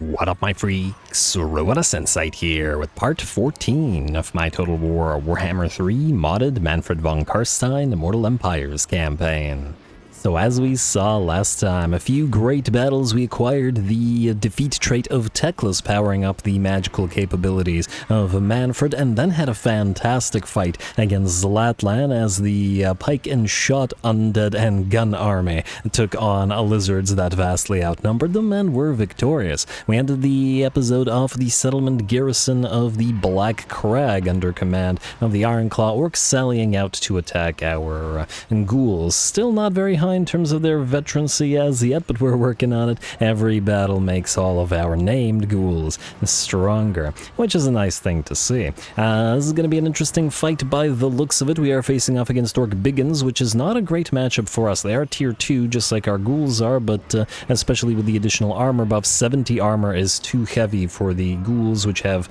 What up, my freaks? RuinusInsight here with part 14 of my Total War Warhammer 3 modded Mannfred von Carstein Immortal Empires campaign. So as we saw last time, a few great battles, we acquired the defeat trait of Teclis, powering up the magical capabilities of Mannfred, and then had a fantastic fight against Zlatlan as the pike and shot undead and gun army took on lizards that vastly outnumbered them and were victorious. We ended the episode off the settlement garrison of the Black Crag under command of the Ironclaw orcs sallying out to attack our ghouls. Still not very high in terms of their veterancy as yet, but we're working on it. Every battle makes all of our named ghouls stronger, which is a nice thing to see. This is going to be an interesting fight by the looks of it. We are facing off against Orc Biggins, which is not a great matchup for us. They are tier 2, just like our ghouls are, but especially with the additional armor buff, 70 armor is too heavy for the ghouls, which have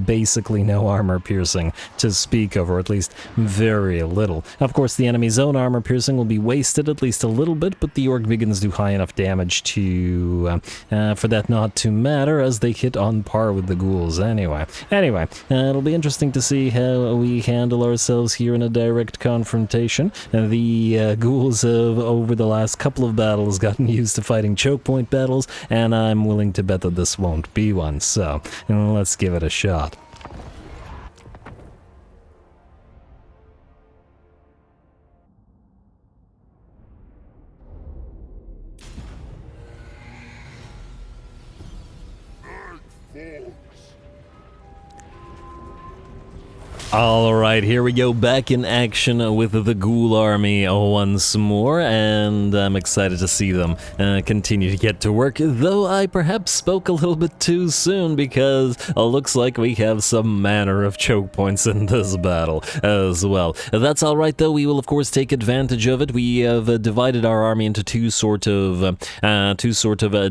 basically no armor piercing to speak of, or at least very little. Of course, the enemy's own armor piercing will be wasted at least a little bit, but the Orc Biggins do high enough damage to for that not to matter, as they hit on par with the ghouls anyway. It'll be interesting to see how we handle ourselves here in a direct confrontation. The ghouls have, over the last couple of battles, gotten used to fighting choke point battles, and I'm willing to bet that this won't be one, so let's give it a shot. Alright, here we go, back in action with the ghoul army once more, and I'm excited to see them continue to get to work, though I perhaps spoke a little bit too soon, because it looks like we have some manner of choke points in this battle as well. That's alright though, we will of course take advantage of it. We have divided our army into two sort of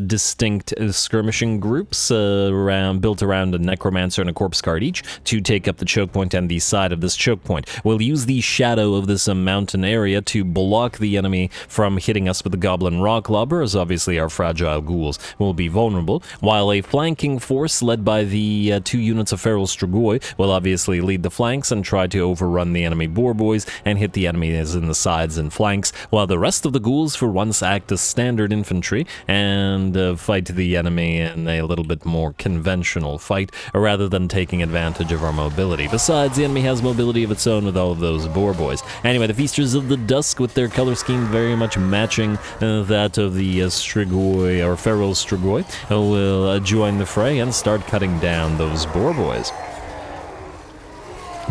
distinct skirmishing groups built around a necromancer and a corpse guard each to take up the choke point and the side of this choke point. We'll use the shadow of this mountain area to block the enemy from hitting us with the goblin rock lobber, as obviously our fragile ghouls will be vulnerable, while a flanking force led by the 2 units of feral strigoi will obviously lead the flanks and try to overrun the enemy boar boys and hit the enemies in the sides and flanks, while the rest of the ghouls for once act as standard infantry and fight the enemy in a little bit more conventional fight rather than taking advantage of our mobility. Besides, the enemy has mobility of its own with all of those boar boys. Anyway, the Feasters of the Dusk, with their color scheme very much matching that of the strigoi, or feral strigoi, will join the fray and start cutting down those boar boys.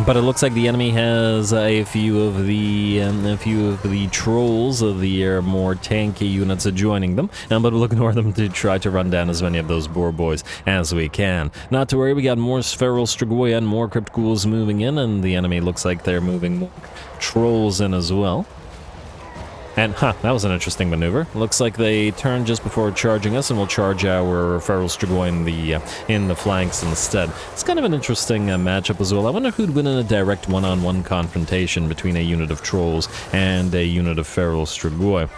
But it looks like the enemy has a few of the trolls of the more tanky units joining them, but we'll ignore them to try to run down as many of those boar boys as we can. Not to worry, we got more feral strigoi and more crypt ghouls moving in, and the enemy looks like they're moving more trolls in as well. And, that was an interesting maneuver. Looks like they turned just before charging us, and we'll charge our feral strigoi in the flanks instead. It's kind of an interesting matchup as well. I wonder who'd win in a direct one-on-one confrontation between a unit of trolls and a unit of feral strigoi.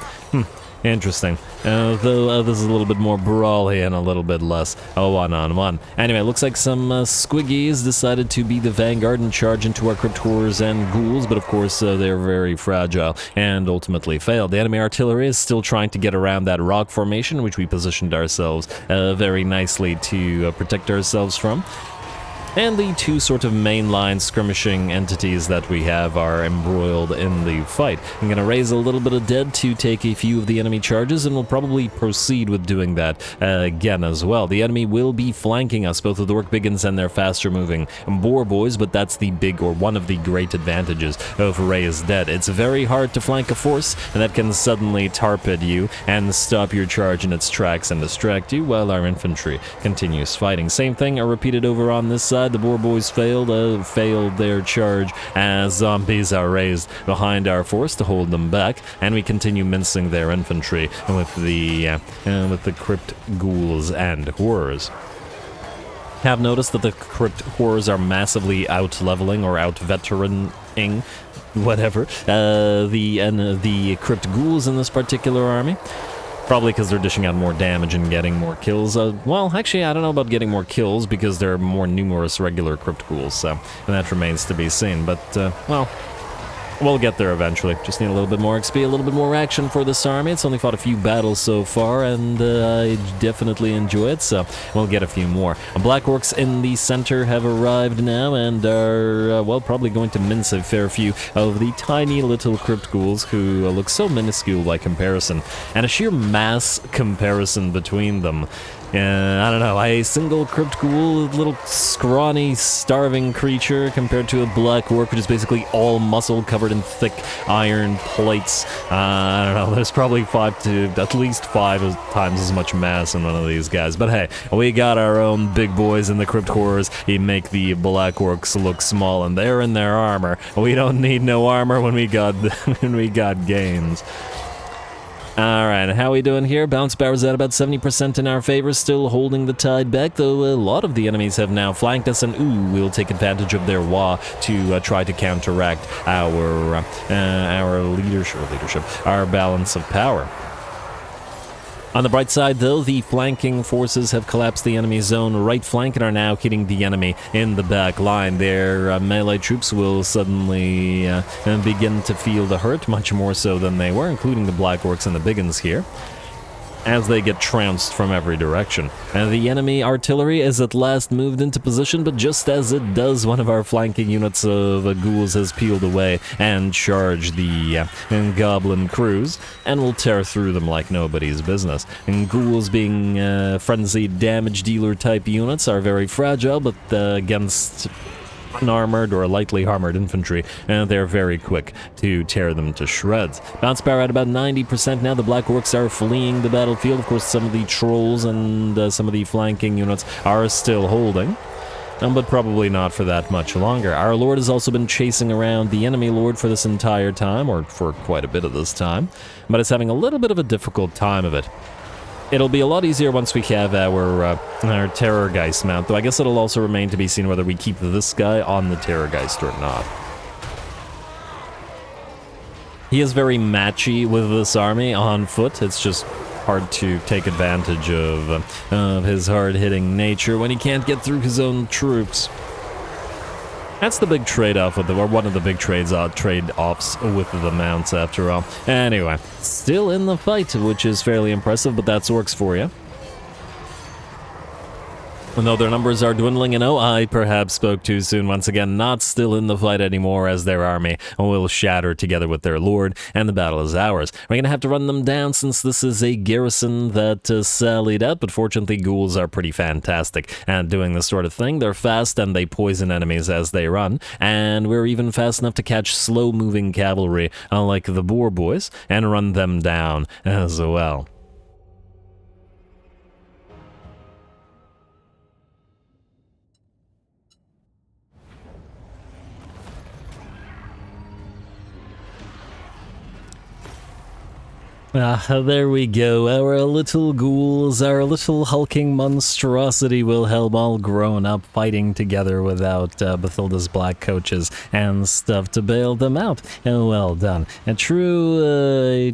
Interesting. Though this is a little bit more brawly and a little bit less one-on-one. Anyway, looks like some squiggies decided to be the vanguard and charge into our crypt horrors and ghouls, but of course they're very fragile and ultimately failed. The enemy artillery is still trying to get around that rock formation, which we positioned ourselves very nicely to protect ourselves from. And the two sort of mainline skirmishing entities that we have are embroiled in the fight. I'm going to raise a little bit of dead to take a few of the enemy charges, and we'll probably proceed with doing that again as well. The enemy will be flanking us, both of the Orc Biggins and their faster moving boar boys, but that's the one of the great advantages of raised dead. It's very hard to flank a force that can suddenly tarped you and stop your charge in its tracks and distract you while our infantry continues fighting. Same thing repeated over on this side. The boar boys failed their charge as zombies are raised behind our force to hold them back, and we continue mincing their infantry with the crypt ghouls and horrors. Have noticed that the crypt horrors are massively out-leveling or out-veteraning, whatever, the crypt ghouls in this particular army. Probably because they're dishing out more damage and getting more kills. Well, actually, I don't know about getting more kills because there are more numerous regular crypt ghouls, so that remains to be seen. But, well, we'll get there eventually. Just need a little bit more XP, a little bit more action for this army. It's only fought a few battles so far, and I definitely enjoy it, so we'll get a few more. Black orcs in the center have arrived now and are, well, probably going to mince a fair few of the tiny little crypt ghouls who look so minuscule by comparison. And a sheer mass comparison between them. I don't know, a single crypt ghoul, little scrawny, starving creature compared to a black orc, which is basically all muscle covered in thick iron plates. I don't know, there's probably at least five times as much mass in one of these guys. But hey, we got our own big boys in the crypt horrors. They make the black orcs look small, and they're in their armor. We don't need no armor when we got gains. Alright, how we doing here? Bounce power's at about 70% in our favor, still holding the tide back, though a lot of the enemies have now flanked us, and we'll take advantage of their wah to try to counteract our leadership, our balance of power. On the bright side, though, the flanking forces have collapsed the enemy zone right flank and are now hitting the enemy in the back line. Their melee troops will suddenly begin to feel the hurt, much more so than they were, including the Black Orcs and the Biggins here, as they get trounced from every direction. The enemy artillery is at last moved into position, but just as it does, one of our flanking units of ghouls has peeled away and charged the goblin crews, and will tear through them like nobody's business. And ghouls, being frenzied damage dealer type units, are very fragile, but against unarmored or lightly armored infantry, and they're very quick to tear them to shreds. Bounce power at about 90% now. The Black Orcs are fleeing the battlefield. Of course, some of the trolls and some of the flanking units are still holding, but probably not for that much longer. Our Lord has also been chasing around the enemy Lord for this entire time, or for quite a bit of this time, but is having a little bit of a difficult time of it. It'll be a lot easier once we have our Terrorgeist mount, though I guess it'll also remain to be seen whether we keep this guy on the Terrorgeist or not. He is very matchy with this army on foot. It's just hard to take advantage of his hard-hitting nature when he can't get through his own troops. That's the big trade-off with or one of the big trade-offs with the mounts, after all. Anyway, still in the fight, which is fairly impressive, but that's orcs for you. And though their numbers are dwindling, and I perhaps spoke too soon, once again, not still in the fight anymore, as their army will shatter together with their lord, and the battle is ours. We're going to have to run them down since this is a garrison that sallied out, but fortunately ghouls are pretty fantastic at doing this sort of thing. They're fast and they poison enemies as they run, and we're even fast enough to catch slow-moving cavalry like the boar boys and run them down as well. There we go. Our little ghouls, our little hulking monstrosity Wilhelm, all grown up, fighting together without Bathilda's black coaches and stuff to bail them out. Well done. A true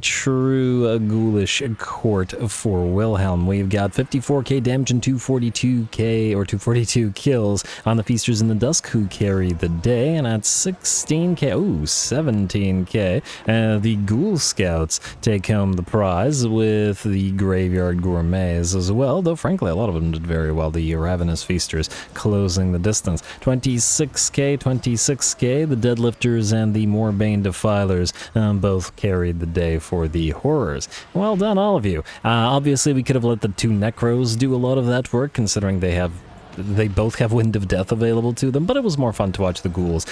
ghoulish court for Wilhelm. We've got 54k damage and 242 kills on the Feasters in the Dusk, who carry the day, and at 16k, 17k, the Ghoul Scouts take home the prize with the Graveyard Gourmets as well, though frankly a lot of them did very well. The Ravenous Feasters closing the distance. 26k, the Deadlifters and the Moorbane Defilers both carried the day for the Horrors. Well done, all of you. Obviously we could have let the two Necros do a lot of that work, considering they both have Wind of Death available to them, but it was more fun to watch the ghouls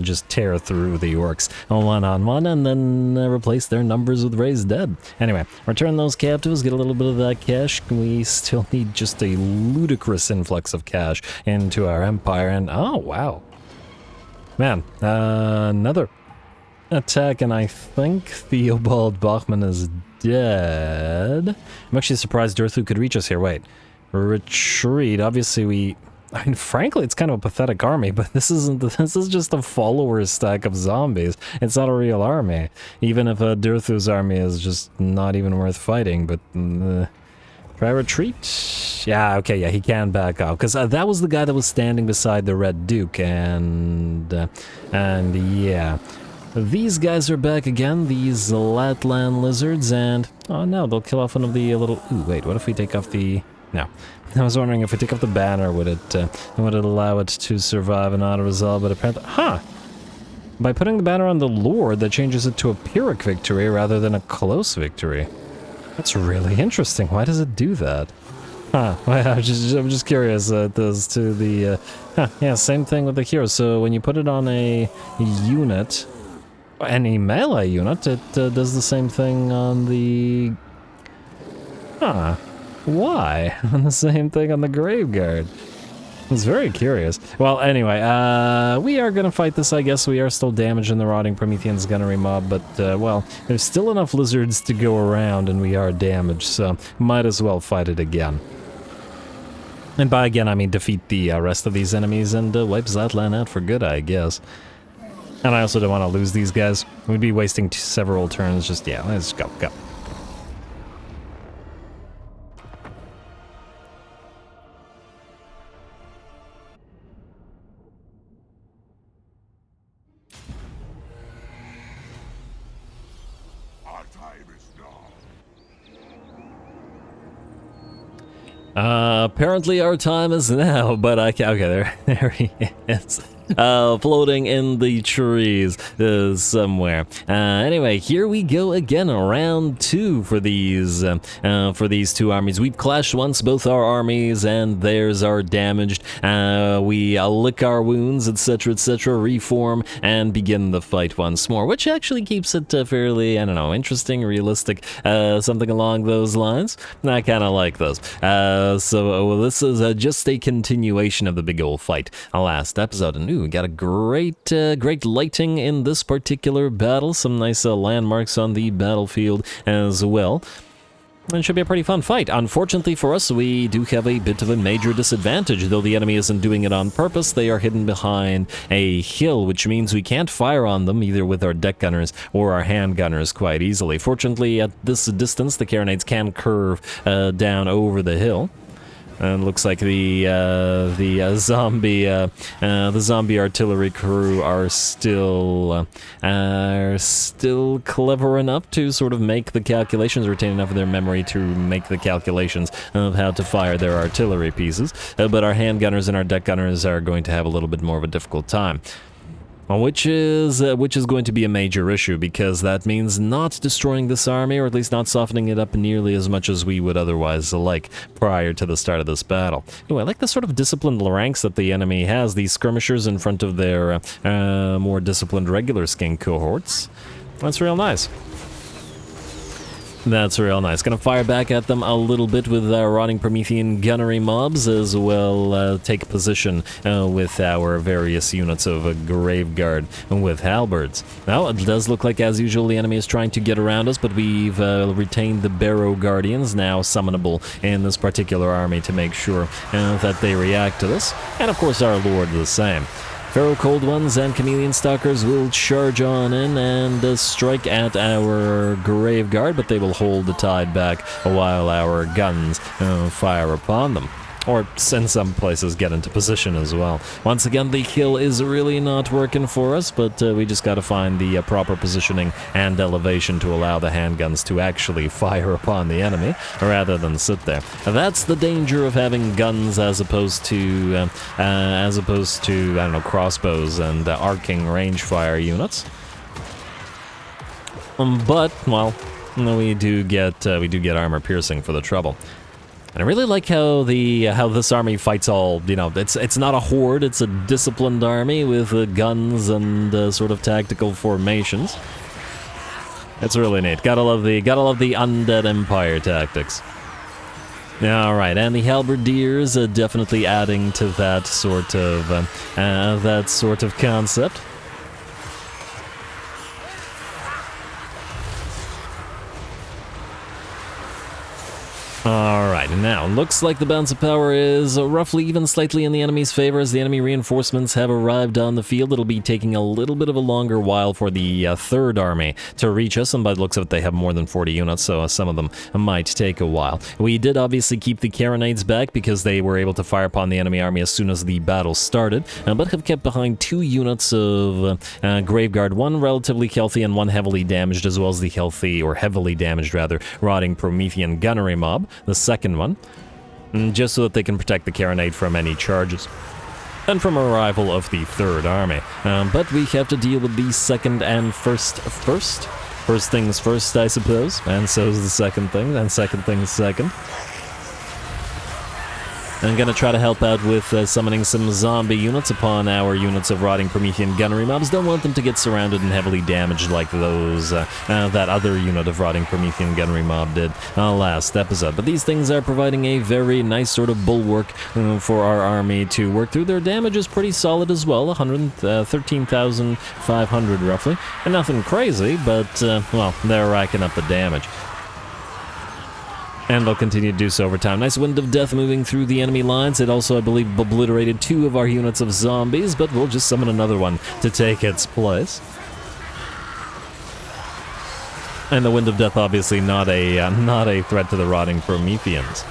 just tear through the orcs one-on-one and then replace their numbers with raised dead. Anyway, return those captives, get a little bit of that cash. We still need just a ludicrous influx of cash into our empire, and oh wow. Man, another attack, and I think Theobald Bachmann is dead. I'm actually surprised Durthu could reach us here. Wait. Retreat. Obviously we... I mean, frankly, it's kind of a pathetic army, but this is just a follower stack of zombies. It's not a real army. Even if Dirthu's army is just not even worth fighting, but... try retreat? Yeah, okay, yeah, he can back off. Because that was the guy that was standing beside the Red Duke, and yeah. These guys are back again, these Zlatlan lizards, and... oh no, they'll kill off one of the little... ooh, wait, what if we take off the... no. I was wondering if we take off the banner, would it allow it to survive and auto-resolve, but apparently... huh! By putting the banner on the Lord, that changes it to a Pyrrhic victory rather than a close victory. That's really interesting. Why does it do that? Huh, well, I'm just curious as to the... huh, yeah, same thing with the hero. So when you put it on a unit, any melee unit, it does the same thing on the... huh. Why? On the same thing on the Graveguard. It's very curious. Well, anyway, we are gonna fight this, I guess. We are still damaging the Rotting Promethean's gunnery mob, but, well, there's still enough lizards to go around, and we are damaged, so might as well fight it again. And by again, I mean defeat the rest of these enemies and wipe Zlatlan out for good, I guess. And I also don't want to lose these guys. We'd be wasting several turns, just, yeah, let's go. Apparently our time is now, but I can't... okay, there he is. Floating in the trees somewhere. Anyway, here we go again, round 2 for these two armies. We've clashed once, both our armies and theirs are damaged. We lick our wounds, etc., reform, and begin the fight once more, which actually keeps it fairly, I don't know, interesting, realistic, something along those lines. I kind of like those. So this is just a continuation of the big old fight last episode, and we got a great lighting in this particular battle. Some nice landmarks on the battlefield as well. It should be a pretty fun fight. Unfortunately for us, we do have a bit of a major disadvantage. Though the enemy isn't doing it on purpose, they are hidden behind a hill, which means we can't fire on them either with our deck gunners or our hand gunners quite easily. Fortunately, at this distance, the carronades can curve down over the hill. And looks like the zombie artillery crew are still clever enough to sort of make the calculations, retain enough of their memory to make the calculations of how to fire their artillery pieces. But our handgunners and our deck gunners are going to have a little bit more of a difficult time. Which is going to be a major issue, because that means not destroying this army, or at least not softening it up nearly as much as we would otherwise like prior to the start of this battle. Anyway, I like the sort of disciplined ranks that the enemy has, these skirmishers in front of their more disciplined regular skin cohorts. That's real nice. That's real nice. Gonna fire back at them a little bit with our Rotting Promethean gunnery mobs, as well take position with our various units of Graveguard with halberds. Now, it does look like, as usual, the enemy is trying to get around us, but we've retained the Barrow Guardians, now summonable in this particular army, to make sure that they react to this. And, of course, our Lord the same. Pharaoh Cold Ones and Chameleon Stalkers will charge on in and strike at our Graveguard, but they will hold the tide back while our guns fire upon them. Or, in some places, get into position as well. Once again, the kill is really not working for us, but we just gotta find the proper positioning and elevation to allow the handguns to actually fire upon the enemy, rather than sit there. That's the danger of having guns as opposed to, I don't know, crossbows and arcing range fire units. But, well, we do get armor piercing for the trouble. And I really like how this army fights all, you know, it's not a horde, it's a disciplined army with guns and sort of tactical formations. It's really neat. Gotta love the Undead Empire tactics. Alright, and the Halberdiers definitely adding to that sort of concept. Alright, Now, looks like the balance of power is roughly even slightly in the enemy's favor as the enemy reinforcements have arrived on the field. It'll be taking a little bit of a longer while for the third army to reach us, and by the looks of it, they have more than 40 units, so some of them might take a while. We did obviously keep the carronades back because they were able to fire upon the enemy army as soon as the battle started, but have kept behind 2 units of Graveguard, one relatively healthy and one heavily damaged, as well as the heavily damaged rather, rotting Promethean gunnery mob, the second one, just so that they can protect the carronade from any charges and from arrival of the third army. But we have to deal with the second and first. First things first, I suppose, and so is the second thing, and second things second. I'm going to try to help out with summoning some zombie units upon our units of rotting Promethean gunnery mobs. Don't want them to get surrounded and heavily damaged like those that other unit of rotting Promethean gunnery mob did last episode. But these things are providing a very nice sort of bulwark for our army to work through. Their damage is pretty solid as well, 13,500 roughly. And nothing crazy, but, well, they're racking up the damage. And they'll continue to do so over time. Nice Wind of Death moving through the enemy lines. It also, I believe, obliterated 2 of our units of zombies, but we'll just summon another one to take its place. And the Wind of Death, obviously, not a threat to the rotting Prometheans.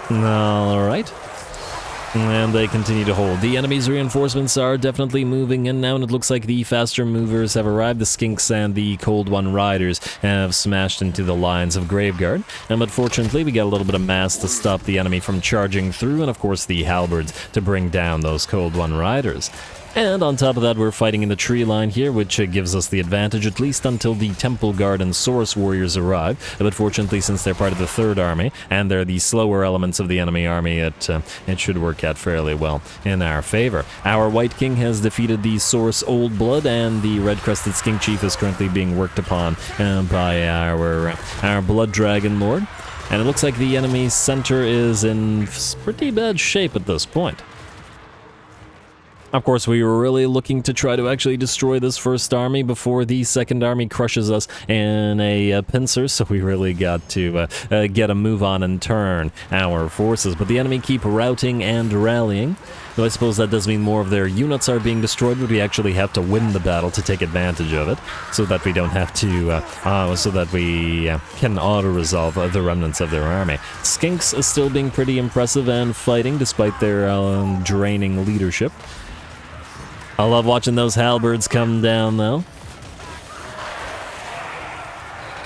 Alright. And they continue to hold. The enemy's reinforcements are definitely moving in now, and it looks like the faster movers have arrived. The Skinks and the Cold One Riders have smashed into the lines of Graveguard. But fortunately, we got a little bit of mass to stop the enemy from charging through, and of course the halberds to bring down those Cold One Riders. And on top of that, we're fighting in the tree line here, which gives us the advantage, at least until the Temple Guard and Source Warriors arrive. But fortunately, since they're part of the third army, and they're the slower elements of the enemy army, it should work out fairly well in our favor. Our White King has defeated the Source Old Blood, and the Red-Crested Skink Chief is currently being worked upon by our Blood Dragon Lord. And it looks like the enemy's center is in pretty bad shape at this point. Of course, we were really looking to try to actually destroy this first army before the second army crushes us in a pincer, so we really got to get a move on and turn our forces. But the enemy keep routing and rallying, though I suppose that does mean more of their units are being destroyed, but we actually have to win the battle to take advantage of it, so that we don't have to, so that we can auto-resolve the remnants of their army. Skinks is still being pretty impressive and fighting, despite their draining leadership. I love watching those halberds come down, though.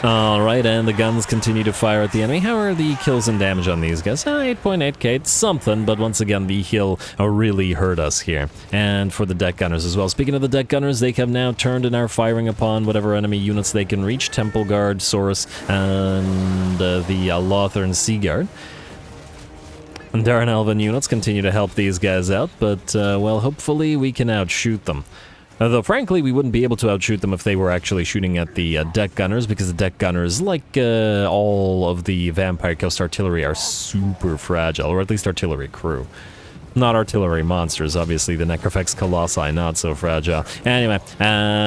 Alright, and the guns continue to fire at the enemy. How are the kills and damage on these guys? 8.8k, it's something, but once again, the heal really hurt us here. And for the deck gunners as well. Speaking of the deck gunners, they have now turned and are firing upon whatever enemy units they can reach. Temple Guard, Saurus, and the Lothern Sea Guard. And Darren Elven units continue to help these guys out, but, well, hopefully we can outshoot them. Though, frankly, we wouldn't be able to outshoot them if they were actually shooting at the deck gunners, because the deck gunners, like all of the Vampire Coast artillery, are super fragile, or at least artillery crew. Not artillery monsters, obviously the Necrofex Colossi, not so fragile. Anyway,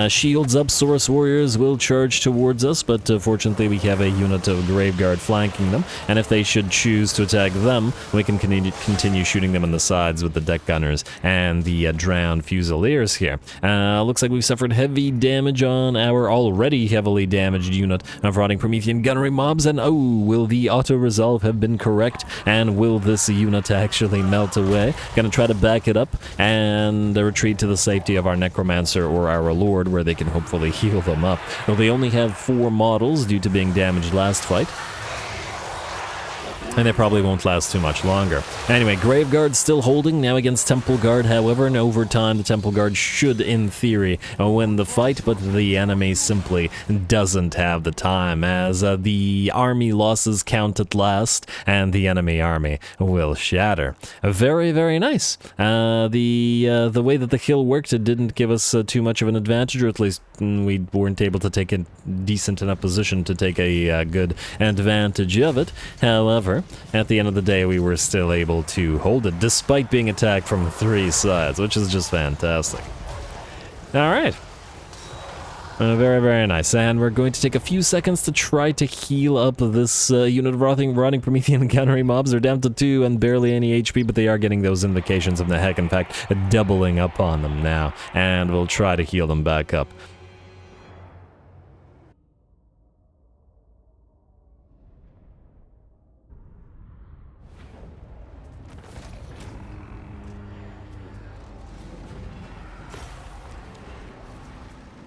shields up, Source Warriors will charge towards us, but fortunately we have a unit of Graveguard flanking them, and if they should choose to attack them, we can continue shooting them in the sides with the deck gunners and the drowned Fusiliers here. Looks like we've suffered heavy damage on our already heavily damaged unit of rotting Promethean gunnery mobs, and oh, will the auto-resolve have been correct, and will this unit actually melt away? Gonna try to back it up and retreat to the safety of our Necromancer or our Lord, where they can hopefully heal them up. Though they only have 4 models due to being damaged last fight, and they probably won't last too much longer. Anyway, Graveguard's still holding now against Temple Guard, however, and over time the Temple Guard should, in theory, win the fight, but the enemy simply doesn't have the time, as the army losses count at last, and the enemy army will shatter. Very, very nice. The way that the kill worked, it didn't give us too much of an advantage, or at least we weren't able to take a decent enough position to take a good advantage of it. However, at the end of the day, we were still able to hold it, despite being attacked from 3 sides, which is just fantastic. Alright. Very, very nice. And we're going to take a few seconds to try to heal up this unit of rotting Promethean encountering mobs. They're down to 2 and barely any HP, but they are getting those invocations of the heck. In fact, doubling up on them now. And we'll try to heal them back up.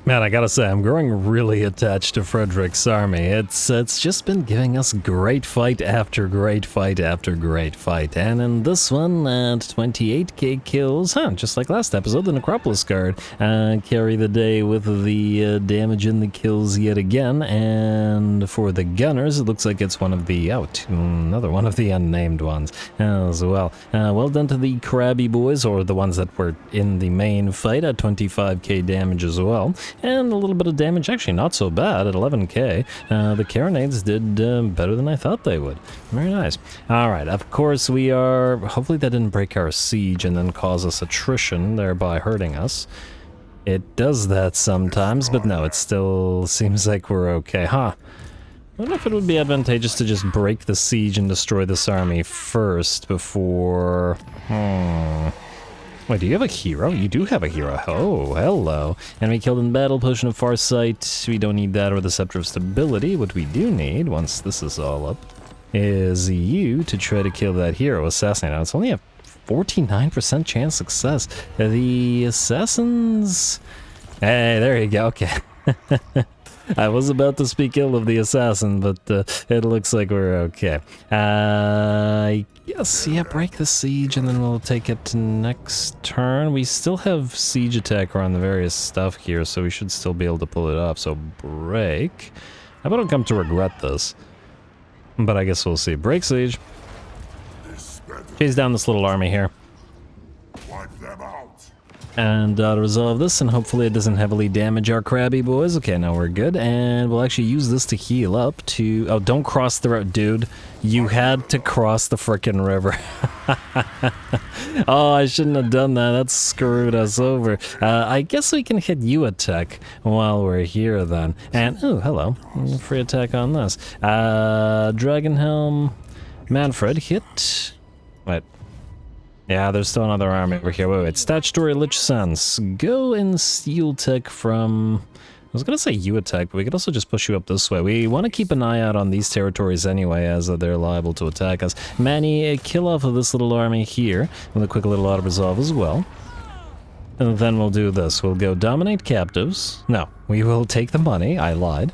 Man, I gotta say, I'm growing really attached to Frederick's army. It's just been giving us great fight after great fight after great fight. And in this one, at 28k kills, just like last episode, the Necropolis Guard carry the day with the damage and the kills yet again. And for the Gunners, it looks like it's one of the, another one of the unnamed ones as well. Well done to the Crabby Boys, or the ones that were in the main fight at 25k damage as well. And a little bit of damage, actually not so bad at 11k. The Carronades did better than I thought they would. Very nice. Alright, of course we are... Hopefully that didn't break our siege and then cause us attrition, thereby hurting us. It does that sometimes, but no, it still seems like we're okay. I wonder if it would be advantageous to just break the siege and destroy this army first before... Wait, do you have a hero? You do have a hero. Oh, hello. Enemy killed in battle, potion of farsight. We don't need that or the scepter of stability. What we do need, once this is all up, is you to try to kill that hero assassin. Now, it's only a 49% chance success. The assassins... Hey, there you go. Okay. I was about to speak ill of the assassin, but it looks like we're okay. Yes, yeah, break the siege, and then we'll take it to next turn. We still have siege attacker on the various stuff here, so we should still be able to pull it off. So break. I don't come to regret this, but I guess we'll see. Break siege. Chase down this little army here. And resolve this, and hopefully it doesn't heavily damage our Crabby Boys. Okay, now we're good, and we'll actually use this to heal up to... Oh, don't cross the road, dude. You had to cross the frickin' river. Oh, I shouldn't have done that. That screwed us over. I guess we can hit you attack while we're here, then. And, oh, hello. Free attack on this. Dragonhelm, Mannfred, hit... Wait. Yeah, there's still another army over here. Wait. Statutory Lich Sense. Go and steal tech from... I was gonna say you attack, but we could also just push you up this way. We want to keep an eye out on these territories anyway, as they're liable to attack us. Manny, kill off of this little army here with a quick little auto-resolve as well. And then we'll do this. We'll go dominate captives. No, we will take the money. I lied.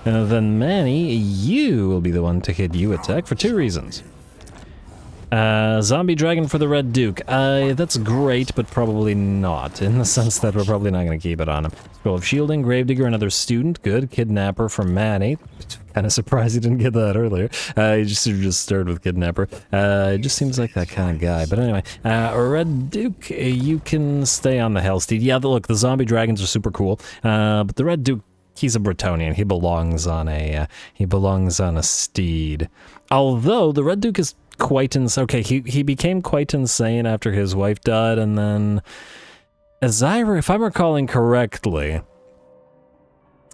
And then Manny, you will be the one to hit you attack for 2 reasons. Zombie Dragon for the Red Duke. That's great, but probably not, in the sense that we're probably not going to keep it on him. Scroll of Shielding, Gravedigger, another student. Good. Kidnapper for Manny. Kind of surprised he didn't get that earlier. He just started with Kidnapper. It just seems like that kind of guy. But anyway, Red Duke, you can stay on the Hellsteed. Yeah, look, the Zombie Dragons are super cool, but the Red Duke, he's a Bretonnian. He belongs on a steed. Although the Red Duke is quite insane. Okay, he became quite insane after his wife died, and then, if I'm recalling correctly,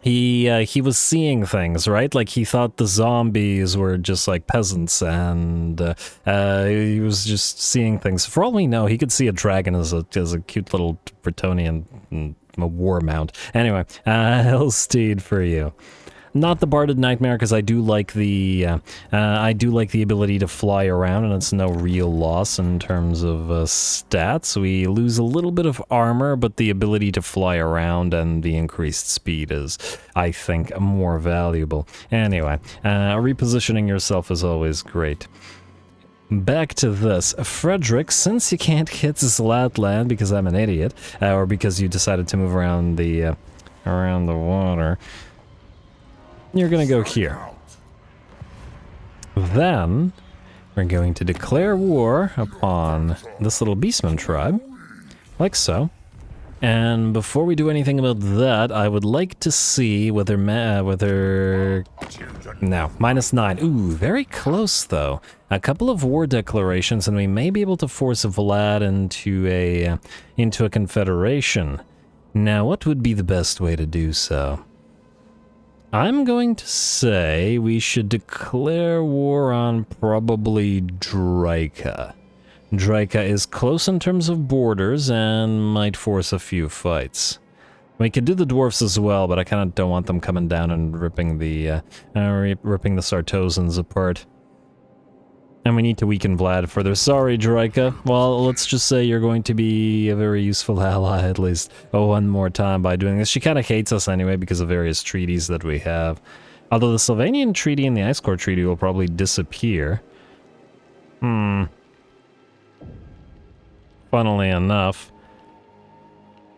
he was seeing things, right? Like, he thought the zombies were just like peasants, and he was just seeing things. For all we know, he could see a dragon as a cute little Bretonnian war mount. Anyway, Hellsteed for you. Not the Barded Nightmare, because I do like the ability to fly around, and it's no real loss in terms of stats. We lose a little bit of armor, but the ability to fly around and the increased speed is, I think, more valuable. Anyway, repositioning yourself is always great. Back to this. Frederick, since you can't hit Zlatlan because I'm an idiot, or because you decided to move around the water, you're gonna go here. Then, we're going to declare war upon this little beastman tribe, like so. And before we do anything about that, I would like to see whether no, -9. Ooh, very close though. A couple of war declarations, and we may be able to force Vlad into a confederation. Now, what would be the best way to do so? I'm going to say we should declare war on probably Draika. Draika is close in terms of borders and might force a few fights. We could do the dwarfs as well, but I kind of don't want them coming down and ripping the Sartosans apart. And we need to weaken Vlad further. Sorry, Draika. Well, let's just say you're going to be a very useful ally, at least one more time by doing this. She kind of hates us anyway because of various treaties that we have. Although the Sylvanian Treaty and the Ice Core Treaty will probably disappear. Funnily enough.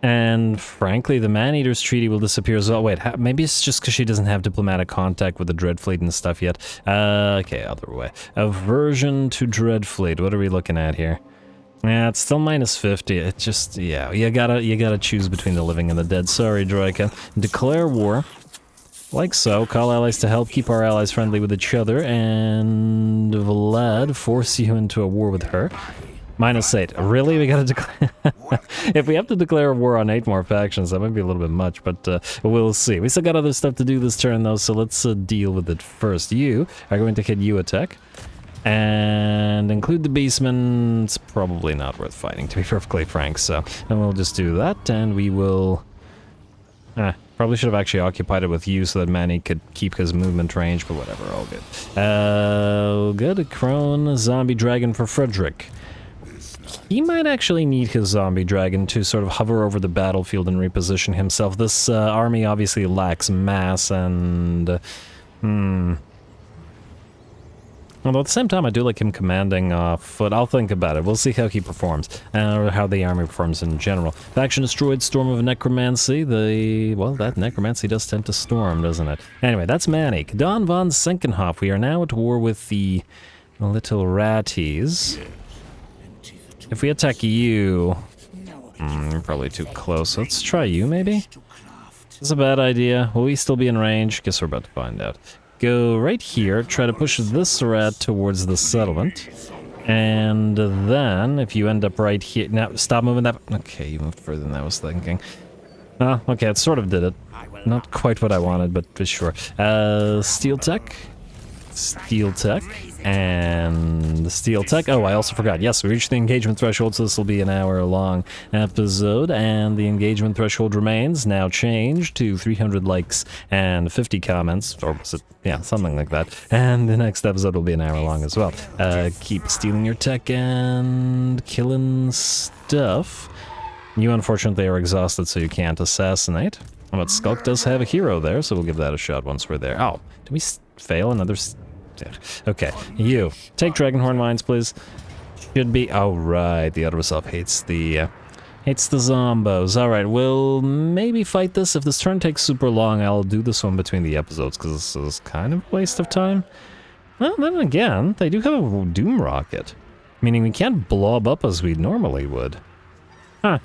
And frankly, the Man-Eaters Treaty will disappear as well. Wait, maybe it's just because she doesn't have diplomatic contact with the Dreadfleet and stuff yet. Okay, other way. Aversion to Dreadfleet. What are we looking at here? Yeah, it's still minus 50. It just, yeah, you gotta choose between the living and the dead. Sorry, Draika. Declare war. Like so. Call allies to help keep our allies friendly with each other. And Vlad, force you into a war with her. -8. Really? We gotta declare... If we have to declare a war on 8 more factions, that might be a little bit much, but we'll see. We still got other stuff to do this turn, though, so let's deal with it first. You are going to hit you attack. And include the beastmen. It's probably not worth fighting, to be perfectly frank, so... And we'll just do that, and we will... probably should have actually occupied it with you so that Manny could keep his movement range, but whatever, all good. Good, a crone zombie dragon for Frederick. He might actually need his zombie dragon to sort of hover over the battlefield and reposition himself. This army obviously lacks mass and... Although at the same time, I do like him commanding foot. I'll think about it. We'll see how he performs, or how the army performs in general. Faction destroyed, Storm of Necromancy. Well, that Necromancy does tend to storm, doesn't it? Anyway, that's Manik. Don von Senkenhoff. We are now at war with the little ratties. If we attack you... you're probably too close. Let's try you, maybe? That's a bad idea. Will we still be in range? Guess we're about to find out. Go right here, try to push this rat towards the settlement. And then, if you end up right here... Now, stop moving that... Okay, you moved further than I was thinking. Oh, okay, it sort of did it. Not quite what I wanted, but for sure. Steel Tech. Steel Tech. And Steel Tech. Oh, I also forgot. Yes, we reached the engagement threshold, so this will be an hour-long episode. And the engagement threshold remains now changed to 300 likes and 50 comments. Or was it? Yeah, something like that. And the next episode will be an hour long as well. Keep stealing your tech and killing stuff. You, unfortunately, are exhausted, so you can't assassinate. But Skulk does have a hero there, so we'll give that a shot once we're there. Oh, did we fail another... Okay, you. Take Dragonhorn Mines, please. Should be... Oh, right, the Erebus hates the zombos. Alright, we'll maybe fight this. If this turn takes super long, I'll do this one between the episodes, because this is kind of a waste of time. Well, then again, they do have a Doom Rocket. Meaning we can't blob up as we normally would. Huh.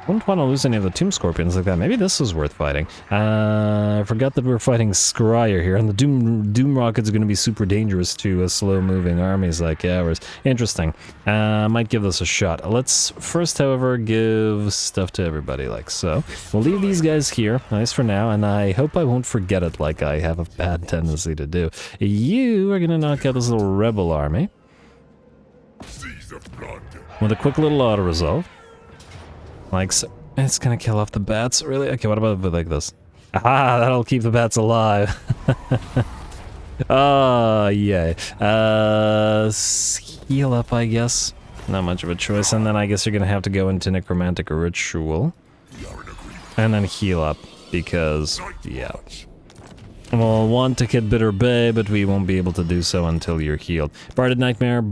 Wouldn't want to lose any of the Tomb Scorpions like that. Maybe this is worth fighting. I forgot that we're fighting Scryer here, and the Doom Rockets are going to be super dangerous to slow-moving armies like ours. Interesting. Might give this a shot. Let's first, however, give stuff to everybody like so. We'll leave these guys here, nice for now, and I hope I won't forget it like I have a bad tendency to do. You are going to knock out this little rebel army with a quick little auto-resolve. Like so. It's gonna kill off the bats, really? Okay, what about like this? Ah, that'll keep the bats alive. Yay. Heal up, I guess. Not much of a choice, and then I guess you're gonna have to go into Necromantic Ritual. And then heal up, because, yeah. We'll want to hit Bitter Bay, but we won't be able to do so until you're healed. Barded Nightmare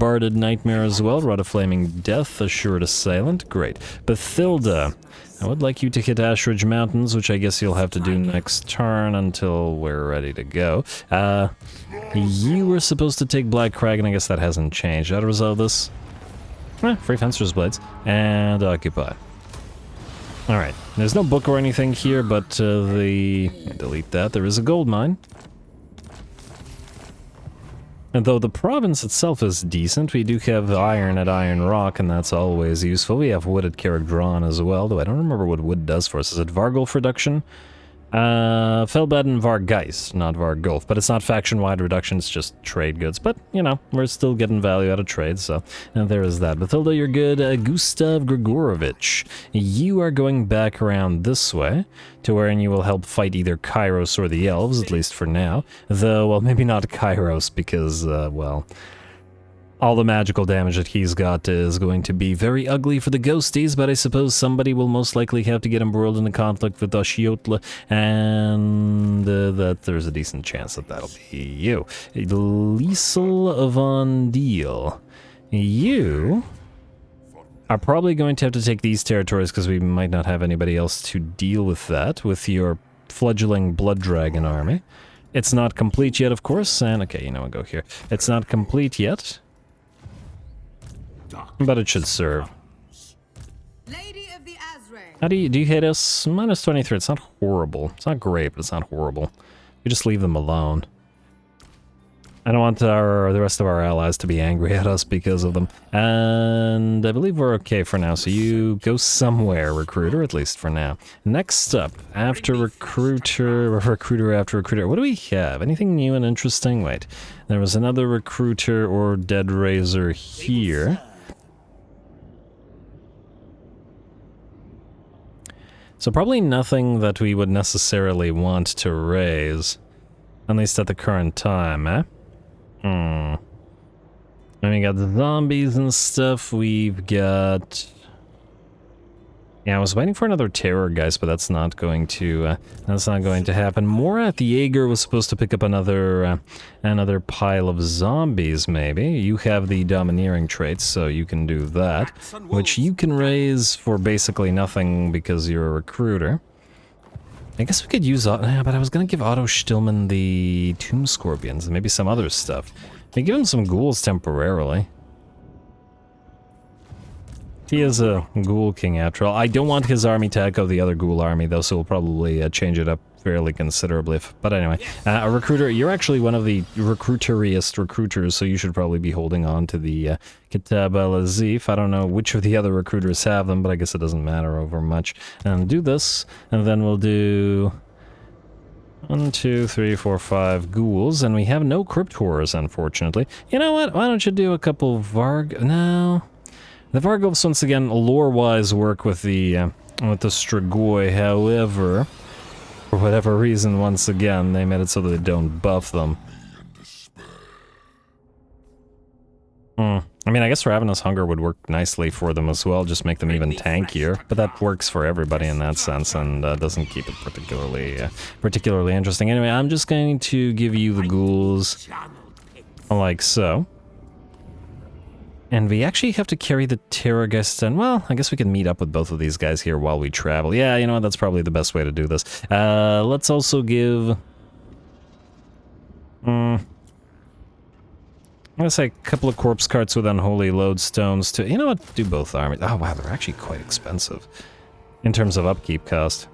as well. Rod of Flaming Death, Assured Assailant. Great. Bathilda, I would like you to hit Ashridge Mountains, which I guess you'll have to do next turn until we're ready to go. You were supposed to take Black Crag, and I guess that hasn't changed. How to resolve this? Free Fencer's Blades. And Occupy. Alright, there's no book or anything here, but delete that. There is a gold mine. And though the province itself is decent, we do have iron at Iron Rock, and that's always useful. We have wood at Carrick Drawn as well, though I don't remember what wood does for us. Is it Vargolf reduction? Felbed and Vargeist, not Vargolf, but it's not faction-wide reduction, it's just trade goods. But, you know, we're still getting value out of trade, so there is that. Bathilda, you're good. Gustav Grigorovich, you are going back around this way to where you will help fight either Kairos or the elves, at least for now. Though, well, maybe not Kairos because, well, all the magical damage that he's got is going to be very ugly for the ghosties, but I suppose somebody will most likely have to get embroiled in a conflict with Oshiotla, and that there's a decent chance that that'll be you. Liesel von Deal, you are probably going to have to take these territories because we might not have anybody else to deal with that, with your fledgling Blood Dragon army. It's not complete yet, of course, and okay, you know what, go here. It's not complete yet, but it should serve. Lady of the Azrael. How do you hit us? Minus 23. It's not horrible. It's not great, but it's not horrible. You just leave them alone. I don't want the rest of our allies to be angry at us because of them. And I believe we're okay for now, so you go somewhere, recruiter, at least for now. Next up, after recruiter after recruiter, what do we have? Anything new and interesting? Wait, there was another recruiter or dead raiser here. So probably nothing that we would necessarily want to raise, at least at the current time, eh? And we got the zombies and stuff. We've got... Yeah, I was waiting for another terror geist, but that's not going to happen. Morat the Jaeger was supposed to pick up another pile of zombies, maybe. You have the domineering traits, so you can do that, which you can raise for basically nothing because you're a recruiter. I guess we could use... Yeah, but I was going to give Otto Stillman the Tomb Scorpions and maybe some other stuff. We give him some ghouls temporarily. He is a ghoul king after all. I don't want his army to echo the other ghoul army, though, so we'll probably change it up fairly considerably. But anyway, a recruiter, you're actually one of the recruiteriest recruiters, so you should probably be holding on to the Kitab al-Azif. I don't know which of the other recruiters have them, but I guess it doesn't matter over much. And do this, and then we'll do 1, 2, 3, 4, 5 ghouls, and we have no crypt horrors, unfortunately. You know what? Why don't you do a couple No. The Vargovs, once again, lore-wise, work with the Strigoi. However, for whatever reason, once again, they made it so that they don't buff them. I mean, I guess Ravenous Hunger would work nicely for them as well, just make them even tankier. But that works for everybody in that sense, and doesn't keep it particularly interesting. Anyway, I'm just going to give you the ghouls like so. And we actually have to carry the Terrorgeist, and well, I guess we can meet up with both of these guys here while we travel. Yeah, you know what, that's probably the best way to do this. Let's also give... I'm gonna say a couple of corpse carts with unholy lodestones to... You know what, do both armies. Oh wow, they're actually quite expensive in terms of upkeep cost.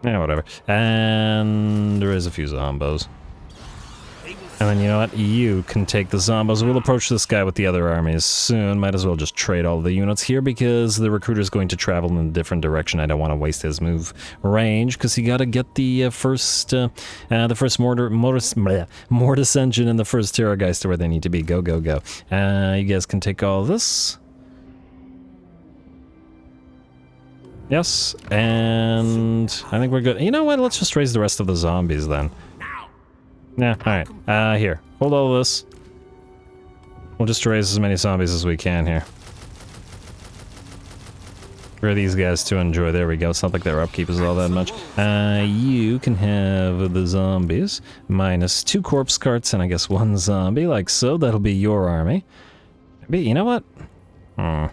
Yeah, whatever. And there is a few zombos. And then, you know what, you can take the zombos. We'll approach this guy with the other armies soon. Might as well just trade all the units here because the recruiter's going to travel in a different direction. I don't want to waste his move range because he got to get the first Mortis engine and the first Terrorgeist to where they need to be. Go, go, go. You guys can take all this. Yes, and I think we're good. You know what, let's just raise the rest of the zombies then. Yeah, alright. Here. Hold all this. We'll just raise as many zombies as we can here. For these guys to enjoy. There we go. It's not like their upkeep is all that much. You can have the zombies. Minus 2 corpse carts and I guess 1 zombie, like so. That'll be your army. Maybe, you know what? A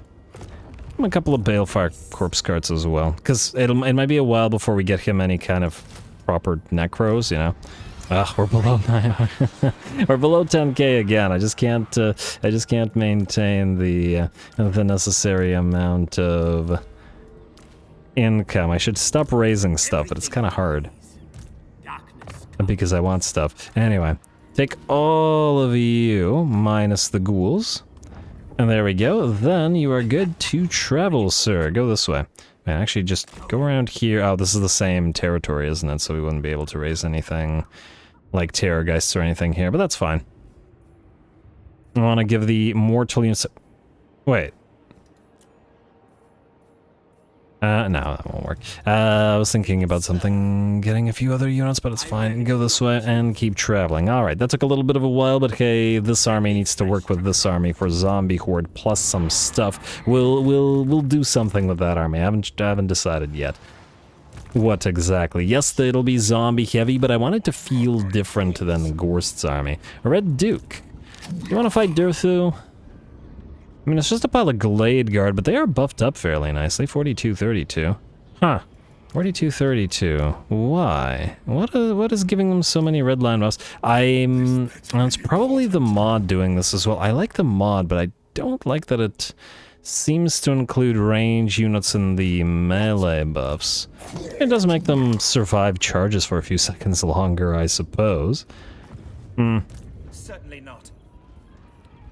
couple of Balefire corpse carts as well. Because it might be a while before we get him any kind of proper necros, you know? We're below 9. We're below 10k again. I just can't maintain the necessary amount of income. I should stop raising stuff, but it's kind of hard because I want stuff. Anyway, Take all of you, minus the ghouls. And there we go. Then you are good to travel, sir. Go this way. Man, actually, just go around here. Oh, this is the same territory, isn't it? So we wouldn't be able to raise anything like Terrorgeists or anything here, but that's fine. I want to give the mortal units... Wait. No, that won't work. I was thinking about something, getting a few other units, but it's fine. Go this way and keep traveling. Alright, that took a little bit of a while, but hey, this army needs to work with this army for zombie horde plus some stuff. We'll do something with that army. I haven't decided yet what exactly. Yes, it'll be zombie heavy, but I want it to feel different than Gorst's army. A Red Duke. You want to fight Durthu? I mean, it's just a pile of Glade Guard, but they are buffed up fairly nicely. 42-32. Huh. 42-32. Why? What is giving them so many red line buffs? Well, it's probably the mod doing this as well. I like the mod, but I don't like that it seems to include range units in the melee buffs. It does make them survive charges for a few seconds longer, I suppose. Certainly not.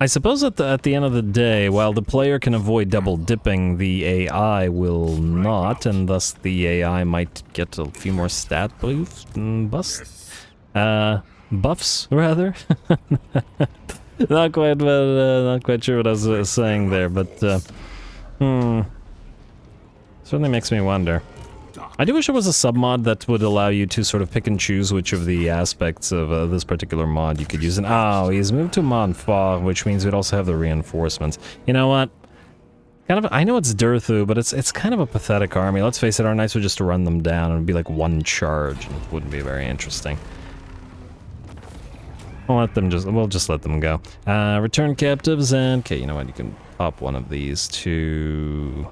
I suppose at the end of the day, while the player can avoid double dipping, the AI will not, and thus the AI might get a few more stat buffs, rather. not quite sure what I was saying there, but certainly makes me wonder. I do wish there was a submod that would allow you to sort of pick and choose which of the aspects of this particular mod you could use. And oh, he's moved to Mannfred, which means we'd also have the reinforcements. You know what? Kind of, I know it's Durthu, but it's kind of a pathetic army. Let's face it, our knights would just run them down and it'd be like one charge, and it wouldn't be very interesting. We'll just let them go. Return captives, and okay, you know what? You can pop one of these to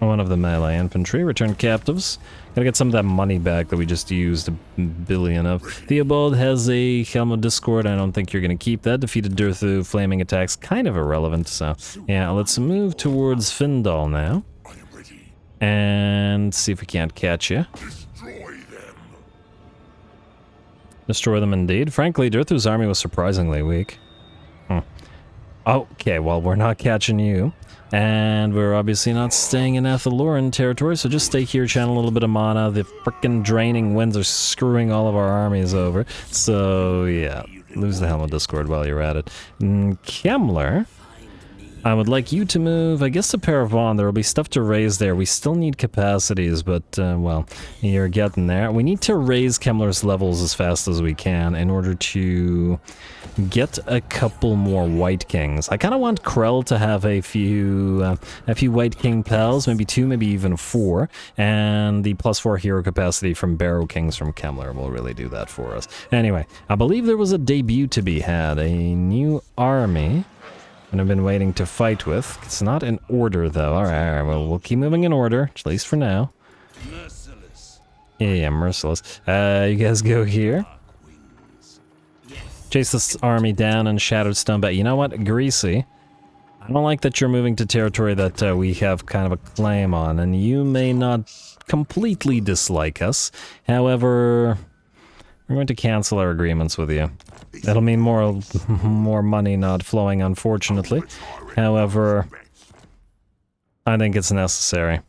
one of the melee infantry. Return captives. Gotta get some of that money back that we just used a billion of. Theobald has a Helm of Discord. I don't think you're gonna keep that. Defeated Durthu, flaming attacks, kind of irrelevant, so yeah, let's move towards Findal now. And see if we can't catch you. Destroy them indeed. Frankly, Durthu's army was surprisingly weak. Okay, well, we're not catching you. And we're obviously not staying in Athaloran territory, so just stay here, channel a little bit of mana. The frickin' draining winds are screwing all of our armies over. So, yeah, lose the Helm of Discord while you're at it. Kemmler, I would like you to move, I guess, to Paravon. There will be stuff to raise there. We still need capacities, but, well, you're getting there. We need to raise Kemmler's levels as fast as we can in order to get a couple more White Kings. I kind of want Krell to have a few White King pals, maybe 2, maybe even 4, and the +4 hero capacity from Barrow Kings from Kemmler will really do that for us. Anyway, I believe there was a debut to be had, a new army and I've been waiting to fight with. It's not in order, though. Alright, well, we'll keep moving in order, at least for now. Merciless. Yeah, merciless. You guys go here. Chase this army down and Shadowed Stone, but you know what? Greasy. I don't like that you're moving to territory that we have kind of a claim on, and you may not completely dislike us. However, we're going to cancel our agreements with you. That'll mean more money not flowing, unfortunately. However, I think it's necessary.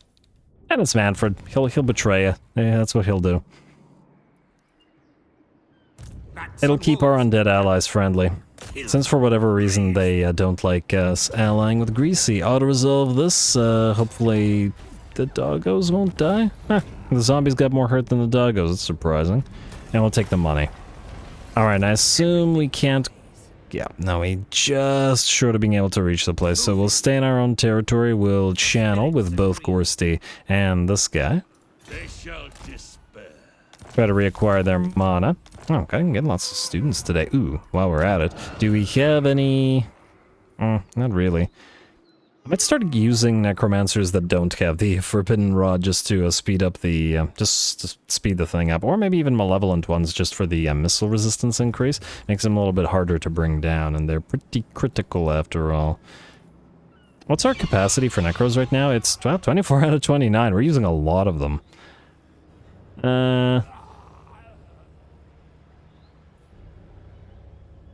And it's Mannfred. He'll betray you. Yeah, that's what he'll do. It'll keep our undead allies friendly. Since for whatever reason they don't like us allying with Greasy. Auto-resolve this. Hopefully the doggos won't die. Huh, the zombies got more hurt than the doggos. It's surprising. And we'll take the money. Alright, I assume we can't... Yeah, no, we just short of being able to reach the place. So we'll stay in our own territory. We'll channel with both Gorsty and this guy. They shall despair. Try to reacquire their mana. Oh, okay, I'm getting lots of students today. Ooh, while we're at it. Do we have any... not really. I might start using necromancers that don't have the forbidden rod just to speed up the just to speed the thing up, or maybe even malevolent ones just for the missile resistance increase. Makes them a little bit harder to bring down, and they're pretty critical after all. What's our capacity for necros right now? It's 24 out of 29. We're using a lot of them.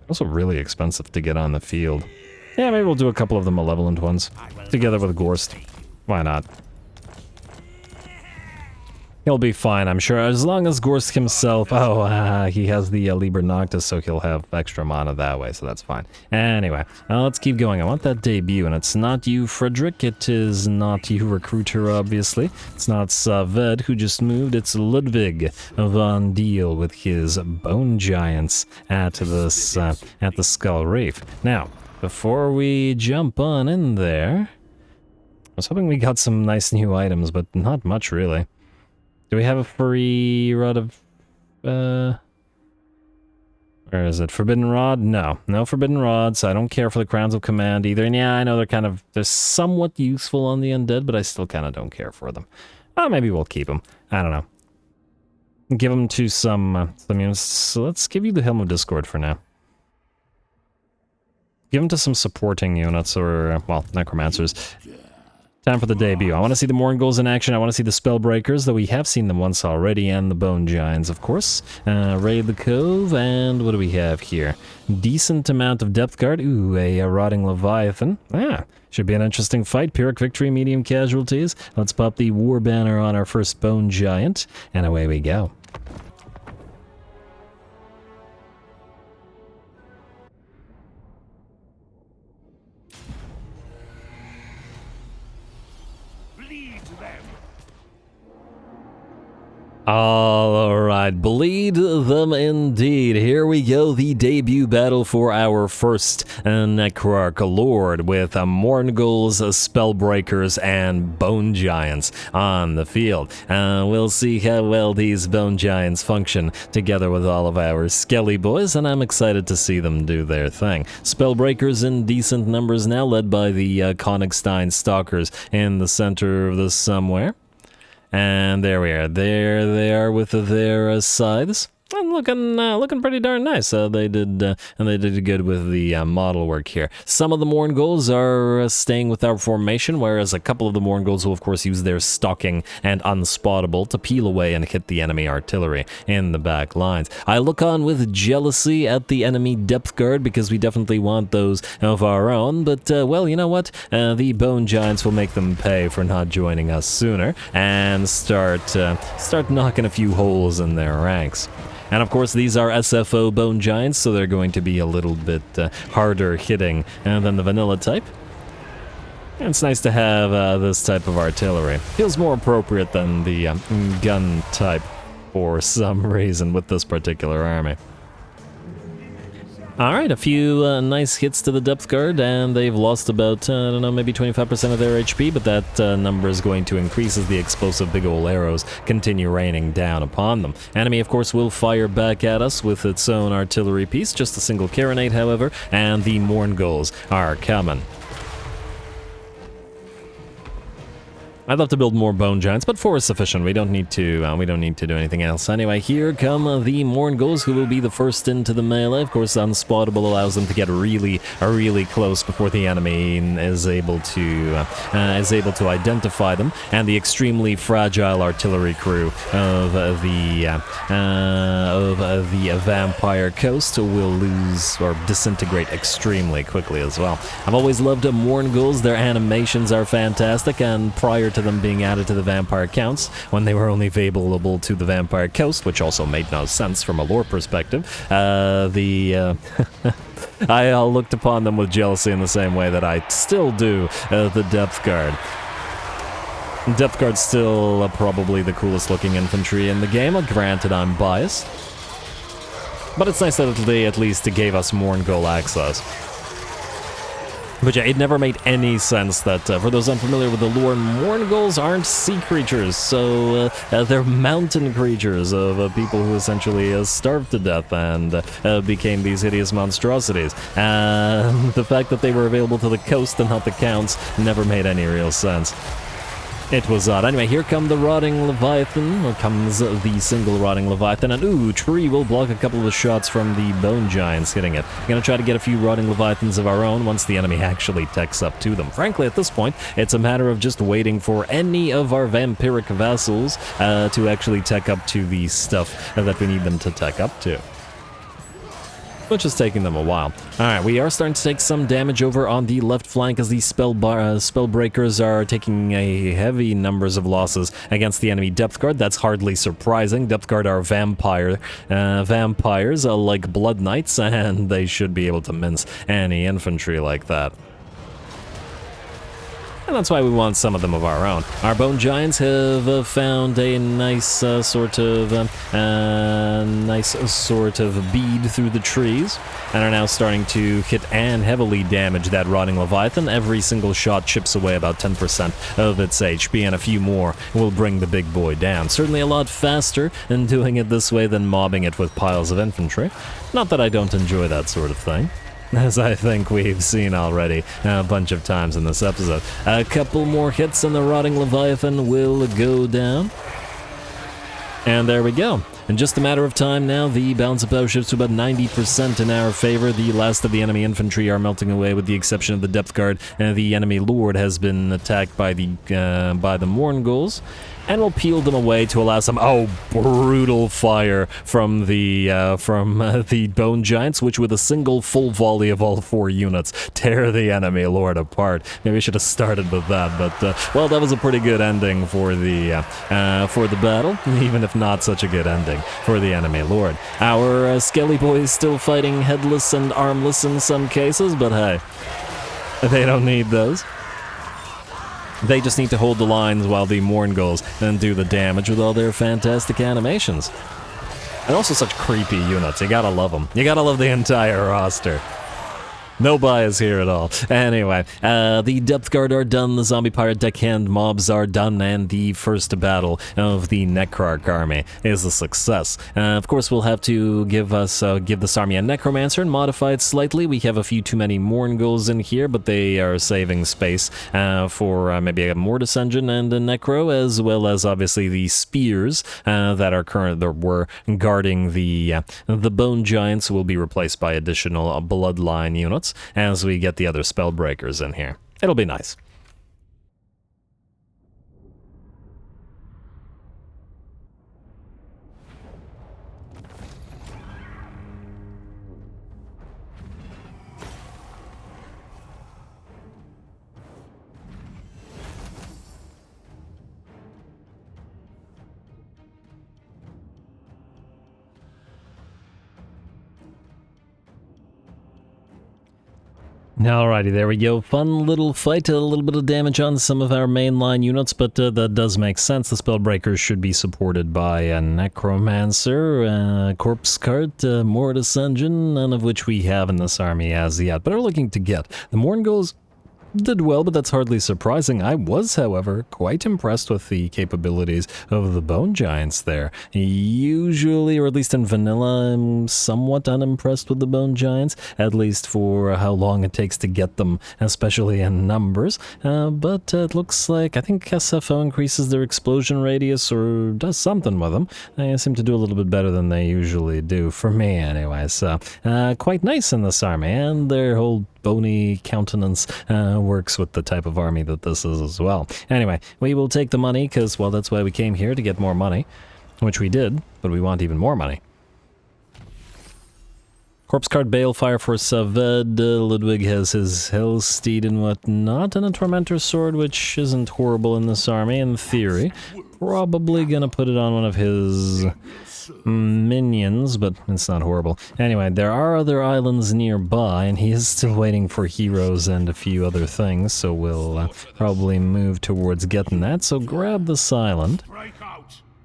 Also really expensive to get on the field. Yeah, maybe we'll do a couple of the malevolent ones. Together with Gorst. Why not? He'll be fine, I'm sure, as long as Gorsk himself... he has the Liber Noctis, so he'll have extra mana that way, so that's fine. Anyway, let's keep going. I want that debut, and it's not you, Frederick. It is not you, Recruiter, obviously. It's not Saved, who just moved. It's Ludwig von Deal with his Bone Giants at the Skull Reef. Now, before we jump on in there... I was hoping we got some nice new items, but not much, really. Do we have a free rod of, where is it? Forbidden Rod? No. No Forbidden Rods. I don't care for the Crowns of Command either. And yeah, I know they're somewhat useful on the undead, but I still kind of don't care for them. Maybe we'll keep them. I don't know. Give them to some units. So let's give you the Helm of Discord for now. Give them to some supporting units or, well, Necromancers. Time for the debut. I want to see the Mourngulls in action. I want to see the Spellbreakers, though we have seen them once already, and the Bone Giants, of course. Raid the Cove, and what do we have here? Decent amount of Depth Guard. Ooh, a Rotting Leviathan. Should be an interesting fight. Pyrrhic victory, medium casualties. Let's pop the War Banner on our first Bone Giant, and away we go. Alright, bleed them indeed. Here we go, the debut battle for our first Necrarch Lord with Mourngulls, Spellbreakers, and Bone Giants on the field. We'll see how well these Bone Giants function together with all of our Skelly boys, and I'm excited to see them do their thing. Spellbreakers in decent numbers now, led by the Konigstein Stalkers in the center of this somewhere. And there we are. There they are with their scythes. And looking pretty darn nice. They did good with the model work here. Some of the Mourngulls are staying with our formation, whereas a couple of the Mourngulls will, of course, use their stalking and unspottable to peel away and hit the enemy artillery in the back lines. I look on with jealousy at the enemy depth guard because we definitely want those of our own. But well, you know what? The Bone Giants will make them pay for not joining us sooner and start knocking a few holes in their ranks. And of course, these are SFO Bone Giants, so they're going to be a little bit harder hitting than the vanilla type. And it's nice to have this type of artillery. Feels more appropriate than the gun type for some reason with this particular army. Alright, a few nice hits to the depth guard, and they've lost about, I don't know, maybe 25% of their HP, but that number is going to increase as the explosive big ol' arrows continue raining down upon them. Enemy, of course, will fire back at us with its own artillery piece, just a single Carronade, however, and the Mourngulls are coming. I'd love to build more Bone Giants, but 4 is sufficient. We don't need to do anything else. Anyway, here come the Mourngulls, who will be the first into the melee. Of course, Unspottable allows them to get really close before the enemy is able to identify them. And the extremely fragile artillery crew of the Vampire Coast will lose or disintegrate extremely quickly as well. I've always loved Mourngulls. Their animations are fantastic, and prior to them being added to the Vampire Counts, when they were only available to the Vampire Coast, which also made no sense from a lore perspective, I looked upon them with jealousy in the same way that I still do the Depth Guard. Depth Guard's still probably the coolest looking infantry in the game. Granted, I'm biased, but it's nice that they at least gave us Mourngull access. But yeah, it never made any sense that, for those unfamiliar with the lore, Mourngulls aren't sea creatures, so they're mountain creatures of people who essentially starved to death and became these hideous monstrosities. The fact that they were available to the coast and not the Counts never made any real sense. It was odd. Anyway, here come the Rotting Leviathan, or comes the single Rotting Leviathan, and ooh, Tree will block a couple of the shots from the Bone Giants hitting it. We're gonna try to get a few Rotting Leviathans of our own once the enemy actually techs up to them. Frankly, at this point, it's a matter of just waiting for any of our vampiric vassals to actually tech up to the stuff that we need them to tech up to. which is taking them a while. Alright, we are starting to take some damage over on the left flank as these spellbreakers are taking a heavy numbers of losses against the enemy depth guard. That's hardly surprising. Depth guard are vampires like blood knights, and they should be able to mince any infantry like that. And that's why we want some of them of our own. Our bone giants have found a nice sort of bead through the trees, and are now starting to hit and heavily damage that rotting leviathan. Every single shot chips away about 10% of its HP, and a few more will bring the big boy down. Certainly a lot faster in doing it this way than mobbing it with piles of infantry. Not that I don't enjoy that sort of thing, as I think we've seen already a bunch of times in this episode. A couple more hits and the rotting leviathan will go down. And there we go. In just a matter of time now, the balance of power shifts to about 90% in our favor. The last of the enemy infantry are melting away, with the exception of the depth guard. The enemy lord has been attacked by the Morngulls, and we'll peel them away to allow some brutal fire from the bone giants, which with a single full volley of all 4 units tear the enemy lord apart. Maybe we should have started with that, but well, that was a pretty good ending for the battle, even if not such a good ending for the enemy lord. Our skelly boys still fighting headless and armless in some cases, but hey, they don't need those. They just need to hold the lines while the Morngulls then do the damage with all their fantastic animations. And also such creepy units. You gotta love them. You gotta love the entire roster. No bias here at all. Anyway, the depth guard are done, the zombie pirate deckhand mobs are done, and the first battle of the Necrarch army is a success. Of course, we'll have to give this army a necromancer and modify it slightly. We have a few too many Morngulls in here, but they are saving space for maybe a Mortis engine and a necro, as well as obviously the spears that were guarding the bone giants will be replaced by additional bloodline units as we get the other spellbreakers in here. It'll be nice. Alrighty, there we go. Fun little fight, a little bit of damage on some of our mainline units, but that does make sense. The Spellbreakers should be supported by a Necromancer, Corpse Cart, Mortis Engine, none of which we have in this army as yet, but are looking to get. The Morngulls did well, but that's hardly surprising. I was, however, quite impressed with the capabilities of the Bone Giants there. Usually, or at least in vanilla, I'm somewhat unimpressed with the Bone Giants, at least for how long it takes to get them, especially in numbers. But it looks like, I think SFO increases their explosion radius or does something with them. They seem to do a little bit better than they usually do, for me anyway. So, quite nice in this army, and their whole bony countenance works with the type of army that this is as well. Anyway, we will take the money, because, well, that's why we came here, to get more money. Which we did, but we want even more money. Corpse Card, Balefire for Saved. Ludwig has his Hellsteed and whatnot, and a Tormentor Sword, which isn't horrible in this army, in theory. Probably gonna put it on one of his minions, but it's not horrible. Anyway, there are other islands nearby, and he is still waiting for heroes and a few other things, so we'll probably move towards getting that. So grab this island,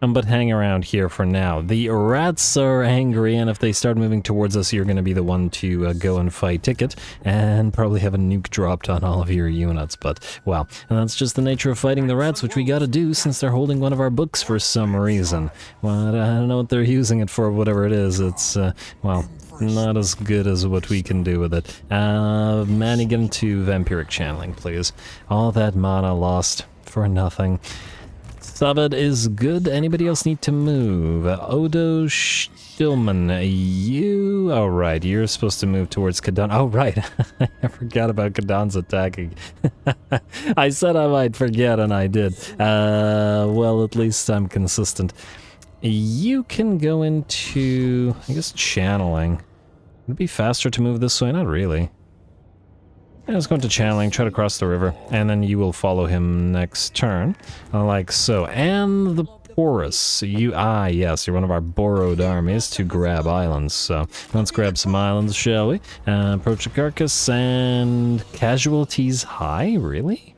but hang around here for now. The rats are angry, and if they start moving towards us, you're going to be the one to go and fight Ticket, and probably have a nuke dropped on all of your units. But, well, and that's just the nature of fighting the rats, which we gotta do since they're holding one of our books for some reason. Well, I don't know what they're using it for, whatever it is. It's, well, not as good as what we can do with it. Manny, get into Vampiric Channeling, please. All that mana lost for nothing. Saved is good. Anybody else need to move? Odo Stillman, you... Oh, right, you're supposed to move towards Kadan. Oh, right, I forgot about Kadan's attacking. I said I might forget, and I did. Well, at least I'm consistent. You can go into, I guess, channeling. Would it be faster to move this way? Not really. Yeah, let's go into channeling, try to cross the river, and then you will follow him next turn, like so. And the Porous, yes, you're one of our borrowed armies to grab islands, so let's grab some islands, shall we? Approach the carcass, and casualties high, really?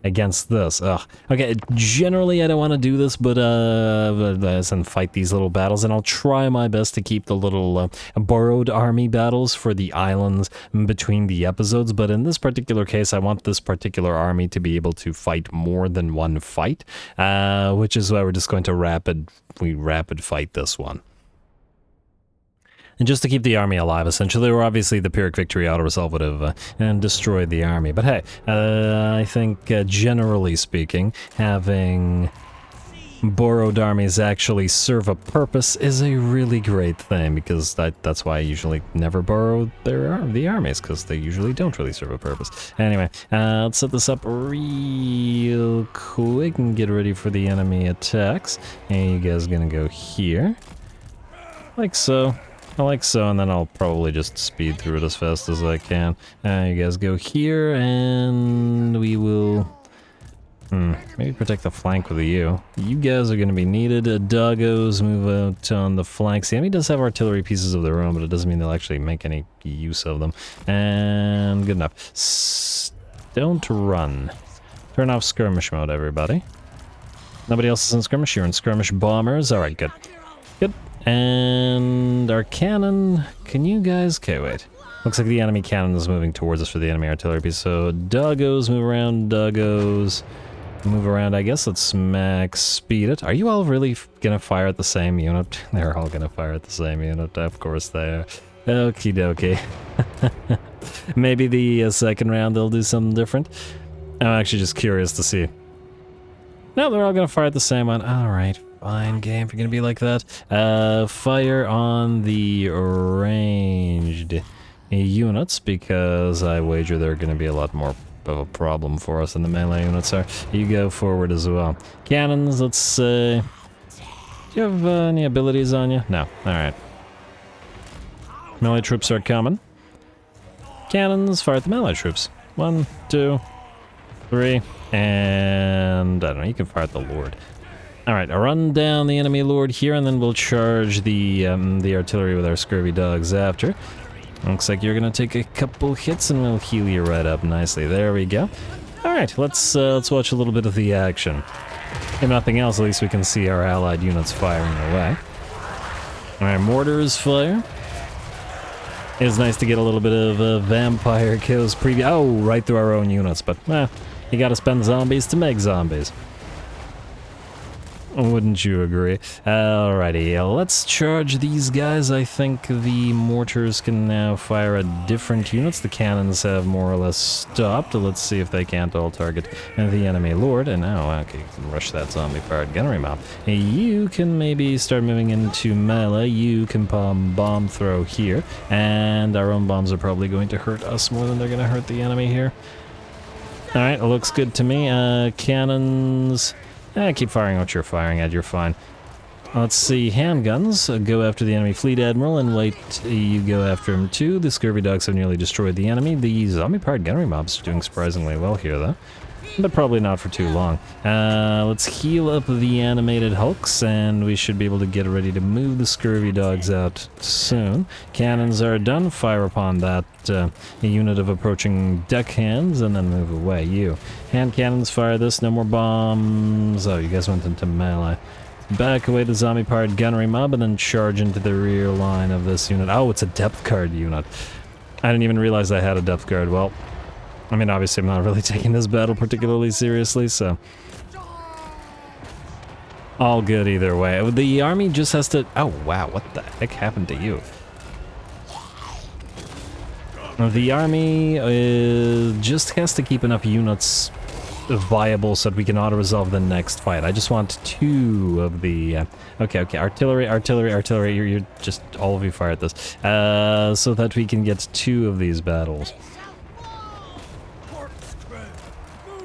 Against this, ugh. Okay, generally I don't want to do this, but and fight these little battles, and I'll try my best to keep the little borrowed army battles for the islands between the episodes, but in this particular case, I want this particular army to be able to fight more than one fight, which is why we're just going to rapid fight this one. And just to keep the army alive, essentially, or obviously the Pyrrhic victory auto-resolve would have destroyed the army. But hey, I think generally speaking, having borrowed armies actually serve a purpose is a really great thing, because that's why I usually never borrow the armies, because they usually don't really serve a purpose. Anyway, let's set this up real quick and get ready for the enemy attacks. And you guys are gonna go here, like so. Like so, and then I'll probably just speed through it as fast as I can. You guys go here, and we will... maybe protect the flank with you. You guys are going to be needed. Doggos move out on the flanks. The enemy does have artillery pieces of their own, but it doesn't mean they'll actually make any use of them. And good enough. Don't run. Turn off skirmish mode, everybody. Nobody else is in skirmish? You're in skirmish bombers. Alright, good. Good. And our cannon, can you guys... Okay, wait. Looks like the enemy cannon is moving towards us for the enemy artillery piece. So doggos, move around, doggos, move around. I guess let's max speed it. Are you all really gonna fire at the same unit? They're all gonna fire at the same unit. Of course they are. Okie dokie. Maybe the second round they'll do something different. I'm actually just curious to see. No, they're all gonna fire at the same one. Alright. Fine game if you're gonna be like that. Fire on the ranged units, because I wager they're gonna be a lot more of a problem for us than the melee units are. You go forward as well. Cannons, let's say... Do you have any abilities on you? No. Alright. Melee troops are coming. Cannons, fire at the melee troops. 1, 2, 3, and... I don't know, you can fire at the Lord. Alright, I'll run down the enemy lord here, and then we'll charge the artillery with our scurvy dogs after. Looks like you're gonna take a couple hits, and we'll heal you right up nicely. There we go. Alright, let's watch a little bit of the action. If nothing else, at least we can see our allied units firing away. Alright, mortars fire. It's nice to get a little bit of vampire kills preview. Oh, right through our own units, but you gotta spend zombies to make zombies. Wouldn't you agree? Alrighty, let's charge these guys. I think the mortars can now fire at different units. The cannons have more or less stopped. Let's see if they can't all target the enemy lord. And now, okay, you can rush that zombie-powered gunnery mob. You can maybe start moving into melee. You can bomb throw here. And our own bombs are probably going to hurt us more than they're going to hurt the enemy here. Alright, it looks good to me. Cannons... keep firing what you're firing at, you're fine. Let's see, handguns. Go after the enemy fleet admiral, and wait, you go after him too. The scurvy dogs have nearly destroyed the enemy. The zombie-powered gunnery mobs are doing surprisingly well here, though. But probably not for too long. Let's heal up the animated hulks, and we should be able to get ready to move the scurvy dogs out soon. Cannons are done. Fire upon that unit of approaching deckhands, and then move away. You. Hand cannons, fire this. No more bombs. Oh, you guys went into melee. Back away the zombie-powered gunnery mob, and then charge into the rear line of this unit. Oh, it's a depth guard unit. I didn't even realize I had a depth guard. Well... I mean, obviously I'm not really taking this battle particularly seriously, so... all good either way. The army just has to... Oh, wow, what the heck happened to you? The army just has to keep enough units viable so that we can auto-resolve the next fight. I just want 2 of the... Okay, artillery, you're just... all of you fire at this. So that we can get 2 of these battles.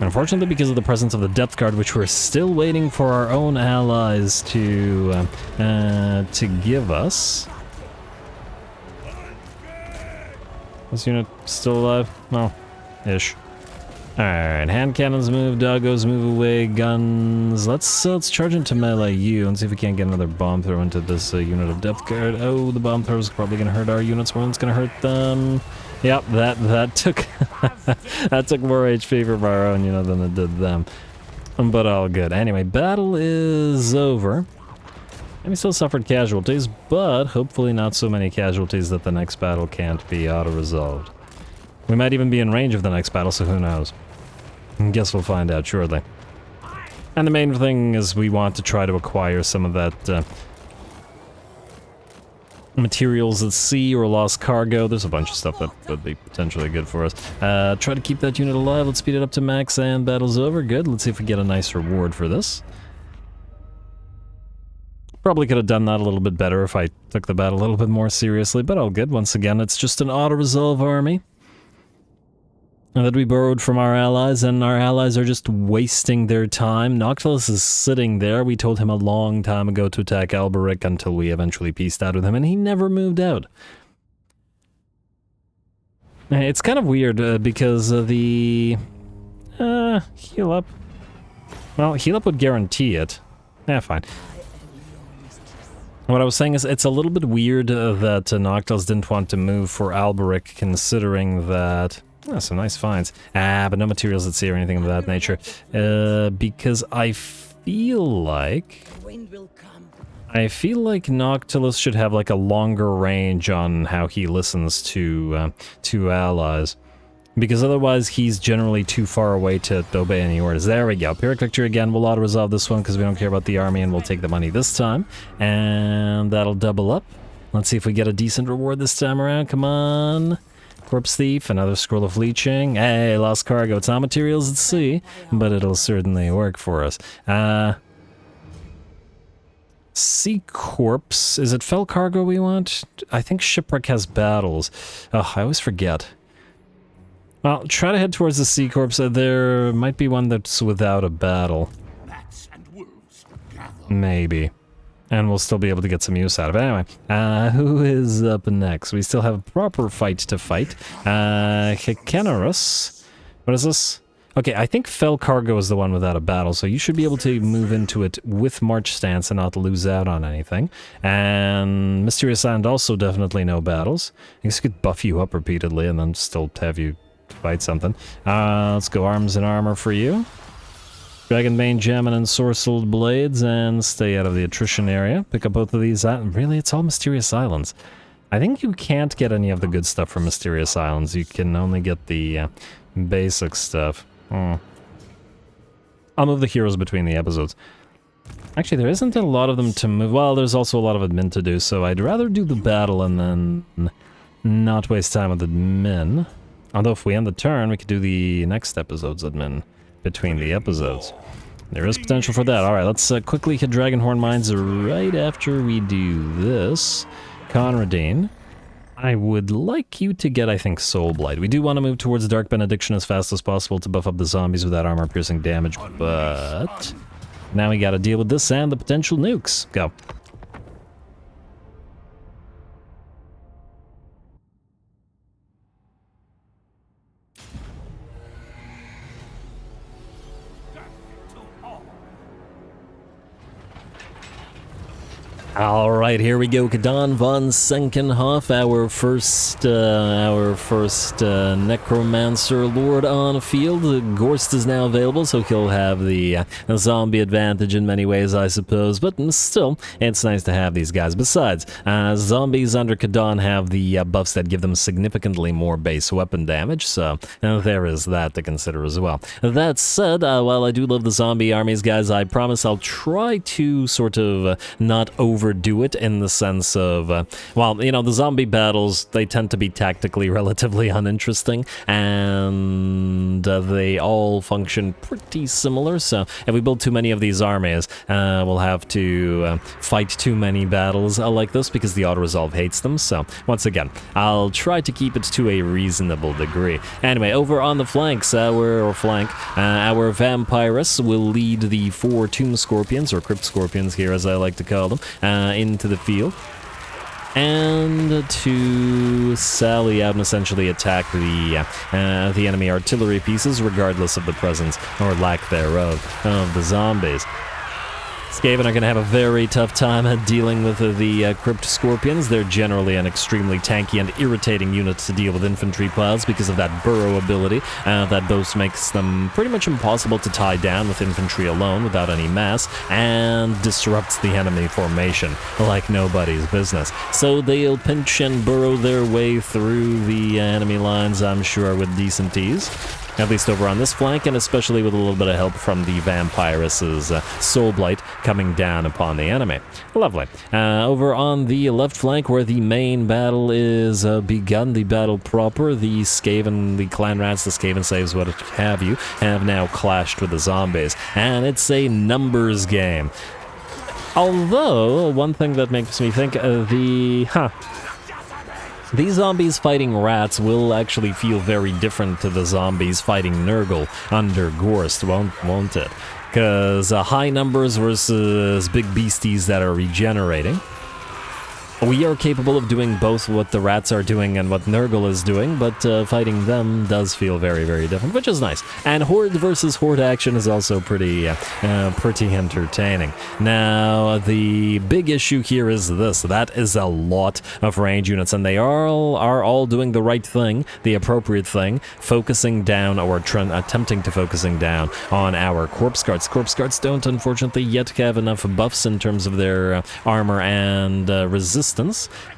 Unfortunately, because of the presence of the depth guard, which we're still waiting for our own allies to give us. This unit still alive? Well, ish. Alright, hand cannons move, doggos move away, guns. Let's charge into melee U and see if we can't get another bomb throw into this unit of depth guard. Oh, the bomb throw is probably gonna hurt our units more than it's gonna hurt them. Yep, that took that took more HP from our own unit than it did them. But all good. Anyway, battle is over. And we still suffered casualties, but hopefully not so many casualties that the next battle can't be auto-resolved. We might even be in range of the next battle, so who knows. Guess we'll find out shortly. And the main thing is we want to try to acquire some of that materials at sea or lost cargo. There's a bunch of stuff that would be potentially good for us. Try to keep that unit alive. Let's speed it up to max and battle's over. Good. Let's see if we get a nice reward for this. Probably could have done that a little bit better if I took the battle a little bit more seriously, but all good. Once again, it's just an auto-resolve army that we borrowed from our allies, and our allies are just wasting their time. Noctilus is sitting there. We told him a long time ago to attack Alberic until we eventually pieced out with him, and he never moved out. It's kind of weird because the... heal up. Well, heal up would guarantee it. Fine. What I was saying is it's a little bit weird that Noctilus didn't want to move for Alberic, considering that... Oh, some nice finds. But no materials at sea or anything of that nature. Because I feel like Noctilus should have like a longer range on how he listens to allies. Because otherwise he's generally too far away to obey any orders. There we go. Pyrrhic victory again. We'll auto-resolve this one because we don't care about the army, and we'll take the money this time. And that'll double up. Let's see if we get a decent reward this time around. Come on. Corpse Thief, another Scroll of Leeching. Hey, lost cargo. It's not materials at sea, but it'll certainly work for us. Sea Corpse. Is it fell cargo we want? I think Shipwreck has battles. Oh, I always forget. Well, try to head towards the Sea Corpse. There might be one that's without a battle. Maybe. And we'll still be able to get some use out of it. Anyway, who is up next? We still have a proper fight to fight. Hekenerus. What is this? Okay, I think Fell Cargo is the one without a battle, so you should be able to move into it with March Stance and not lose out on anything. And Mysterious Island also definitely no battles. I guess you could buff you up repeatedly and then still have you fight something. Let's go Arms and Armor for you. Dragonbane Gem and Ensorcelled Blades, and stay out of the attrition area. Pick up both of these. Really, it's all Mysterious Islands. I think you can't get any of the good stuff from Mysterious Islands. You can only get the basic stuff. I'll move the heroes between the episodes. Actually, there isn't a lot of them to move. Well, there's also a lot of admin to do, so I'd rather do the battle and then not waste time with admin. Although if we end the turn, we could do the next episode's admin between the episodes. There is potential for that. Alright, let's quickly hit Dragonhorn Mines right after we do this. Conradine, I would like you to get, I think, Soul Blight. We do want to move towards Dark Benediction as fast as possible to buff up the zombies without armor-piercing damage, but now we gotta deal with this and the potential nukes. Go. Alright, here we go. Kadan von Senkenhof, our first Necromancer Lord on field. Gorst is now available, so he'll have the zombie advantage in many ways, I suppose, but still, it's nice to have these guys. Besides, zombies under Kadan have the buffs that give them significantly more base weapon damage, so there is that to consider as well. That said, while I do love the zombie armies, guys, I promise I'll try to sort of not overdo it in the sense of, well, you know, the zombie battles, they tend to be tactically relatively uninteresting, and they all function pretty similar, so if we build too many of these armies, we'll have to fight too many battles like this because the auto-resolve hates them, so once again, I'll try to keep it to a reasonable degree. Anyway, over on the flanks, our Vampirus will lead the 4 Tomb Scorpions, or Crypt Scorpions here as I like to call them, into the field. and to sally out and essentially attack the enemy artillery pieces, regardless of the presence or lack thereof of the zombies. Skaven are going to have a very tough time dealing with the Crypt Scorpions. They're generally an extremely tanky and irritating unit to deal with infantry piles because of that burrow ability that both makes them pretty much impossible to tie down with infantry alone without any mass, and disrupts the enemy formation like nobody's business. So they'll pinch and burrow their way through the enemy lines, I'm sure, with decent ease. At least over on this flank, and especially with a little bit of help from the Vampirus' Soul Blight coming down upon the enemy. Lovely. Over on the left flank, where the main battle is begun, the battle proper, the Skaven, the Clan Rats, the Skaven Slaves, what have you, have now clashed with the zombies. And it's a numbers game. Although, one thing that makes me think, these zombies fighting rats will actually feel very different to the zombies fighting Nurgle under Gorst, won't it? Because high numbers versus big beasties that are regenerating. We are capable of doing both what the rats are doing and what Nurgle is doing, but fighting them does feel very, very different, which is nice. And horde versus horde action is also pretty entertaining. Now, the big issue here is this. That is a lot of range units, and they are all doing the right thing, the appropriate thing, focusing down, or attempting to focusing down on our corpse guards. Corpse guards don't, unfortunately, yet have enough buffs in terms of their armor and resistance,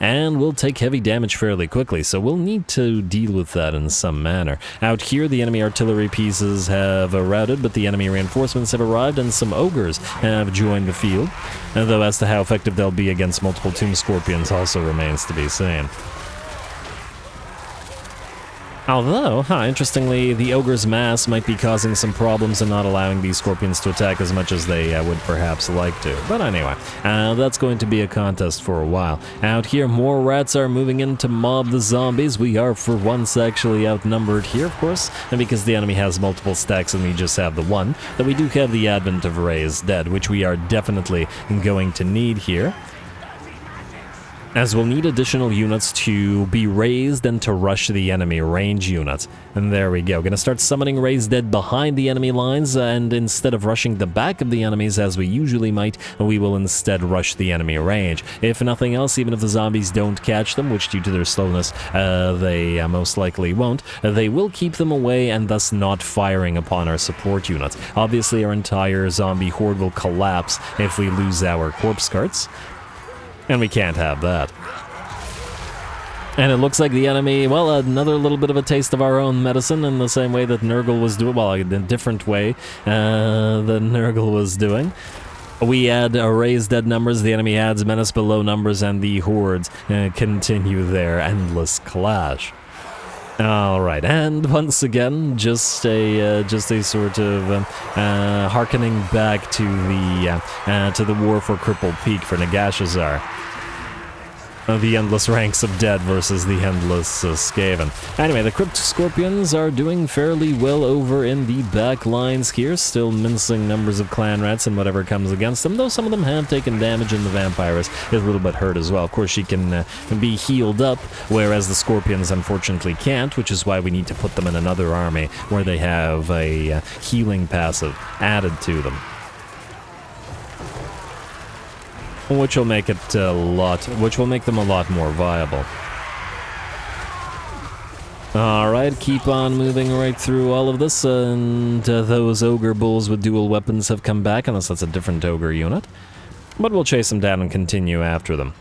and will take heavy damage fairly quickly, so we'll need to deal with that in some manner. Out here, the enemy artillery pieces have routed, but the enemy reinforcements have arrived, and some ogres have joined the field, though as to how effective they'll be against multiple tomb scorpions also remains to be seen. Although, interestingly, the ogre's mass might be causing some problems and not allowing these scorpions to attack as much as they would perhaps like to. But anyway, that's going to be a contest for a while. Out here, more rats are moving in to mob the zombies. We are, for once, actually outnumbered here, of course, and because the enemy has multiple stacks and we just have the one, that we do have the advent of Raised Dead, which we are definitely going to need here, as we'll need additional units to be raised and to rush the enemy range units. And there we go. Gonna start summoning Raised Dead behind the enemy lines, and instead of rushing the back of the enemies as we usually might, we will instead rush the enemy range. If nothing else, even if the zombies don't catch them, which due to their slowness they most likely won't, they will keep them away and thus not firing upon our support units. Obviously, our entire zombie horde will collapse if we lose our corpse carts, and we can't have that. And it looks like the enemy, well, another little bit of a taste of our own medicine in the same way that Nurgle was doing, well, in a different way than Nurgle was doing. We add Raised Dead numbers, the enemy adds Menace Below numbers, and the hordes continue their endless clash. All right, and once again, just a sort of harkening back to the war for Crippled Peak for Nagashazar. The endless ranks of dead versus the endless Skaven. Anyway, the Crypt Scorpions are doing fairly well over in the back lines here, still mincing numbers of clan rats and whatever comes against them, though some of them have taken damage, and the Vampirus is a little bit hurt as well. Of course, she can be healed up, whereas the Scorpions unfortunately can't, which is why we need to put them in another army where they have a healing passive added to them, which will make them a lot more viable. Alright, keep on moving right through all of this, and those ogre bulls with dual weapons have come back, unless that's a different ogre unit. But we'll chase them down and continue after them.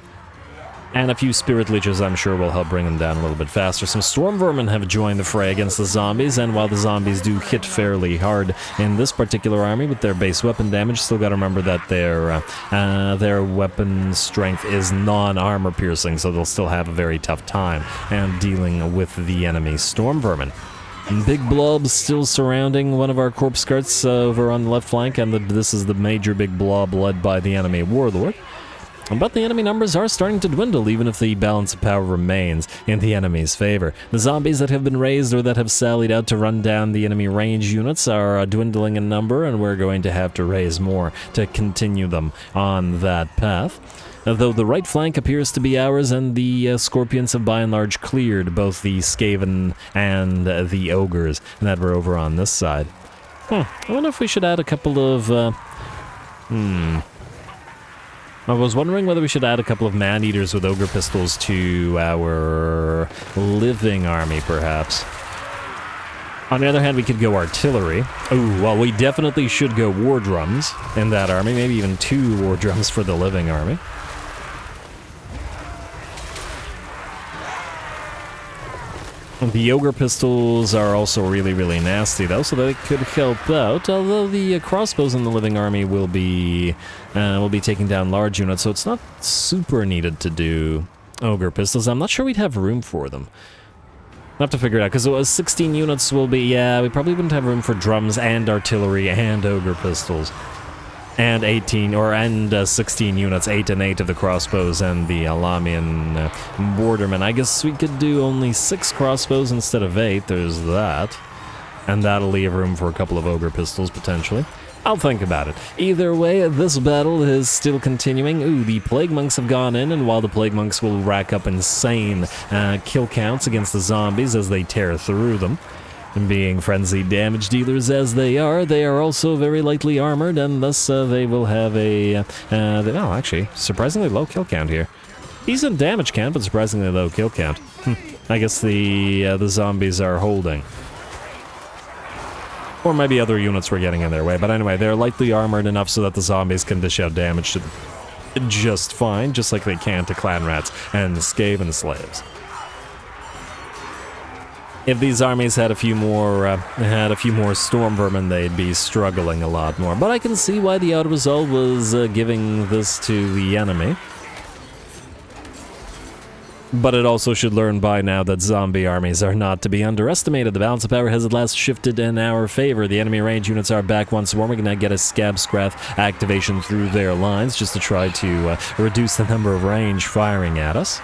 And a few spirit leeches, I'm sure, will help bring them down a little bit faster. Some storm vermin have joined the fray against the zombies, and while the zombies do hit fairly hard in this particular army with their base weapon damage, still gotta remember that their weapon strength is non-armor piercing, so they'll still have a very tough time dealing with the enemy storm vermin. Big blobs still surrounding one of our corpse carts over on the left flank, and this is the major big blob led by the enemy warlord. But the enemy numbers are starting to dwindle, even if the balance of power remains in the enemy's favor. The zombies that have been raised or that have sallied out to run down the enemy range units are dwindling in number, and we're going to have to raise more to continue them on that path. Though the right flank appears to be ours, and the Scorpions have by and large cleared both the Skaven and the Ogres that were over on this side. I wonder if we should add a couple of... I was wondering whether we should add a couple of man-eaters with ogre pistols to our living army, perhaps. On the other hand, we could go artillery. Oh, well, we definitely should go war drums in that army, maybe even 2 war drums for the living army. The ogre pistols are also really, really nasty, though, so they could help out. Although the crossbows in the living army will be taking down large units, so it's not super needed to do ogre pistols. I'm not sure we'd have room for them. I'll have to figure it out, because 16 units will be... Yeah, we probably wouldn't have room for drums and artillery and ogre pistols. And 16 units, 8 and 8 of the crossbows and the Alamian bordermen. I guess we could do only 6 crossbows instead of 8, there's that. And that'll leave room for a couple of ogre pistols, potentially. I'll think about it. Either way, this battle is still continuing. Ooh, the Plague Monks have gone in, and while the Plague Monks will rack up insane kill counts against the zombies as they tear through them, and being frenzied damage dealers as they are also very lightly armored, and thus they will have a... oh, actually, surprisingly low kill count here. Decent damage count, but surprisingly low kill count. I guess the zombies are holding. Or maybe other units were getting in their way, but anyway, they're lightly armored enough so that the zombies can dish out damage to just fine, just like they can to clan rats and Skaven slaves. If these armies had a few more storm vermin, they'd be struggling a lot more. But I can see why the out-result was giving this to the enemy. But it also should learn by now that zombie armies are not to be underestimated. The balance of power has at last shifted in our favor. The enemy range units are back once more. We're going to get a Scab Scrath activation through their lines just to try to reduce the number of range firing at us.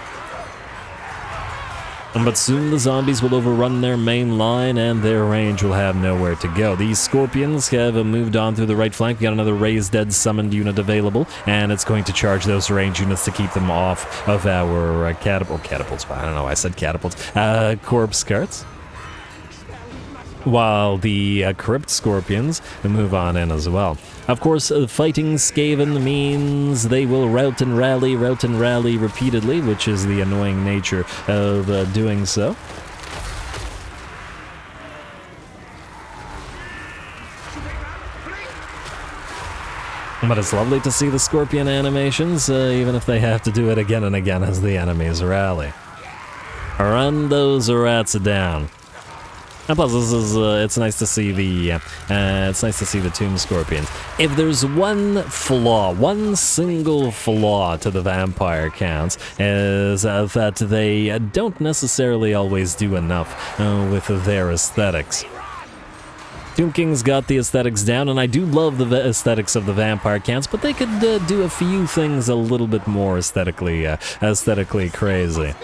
But soon the zombies will overrun their main line and their range will have nowhere to go. These Scorpions have moved on through the right flank. We got another Raised Dead summoned unit available, and it's going to charge those range units to keep them off of our catapults. I don't know why I said catapults. Corpse carts. While the Crypt Scorpions move on in as well. Of course, fighting Skaven means they will rout and rally repeatedly, which is the annoying nature of doing so. But it's lovely to see the Scorpion animations, even if they have to do it again and again as the enemies rally. Run those rats down. And plus, this is it's nice to see the Tomb Scorpions. If there's one single flaw to the vampire counts, is that they don't necessarily always do enough with their aesthetics. Tomb King's got the aesthetics down, and I do love the aesthetics of the vampire counts, but they could do a few things a little bit more aesthetically crazy.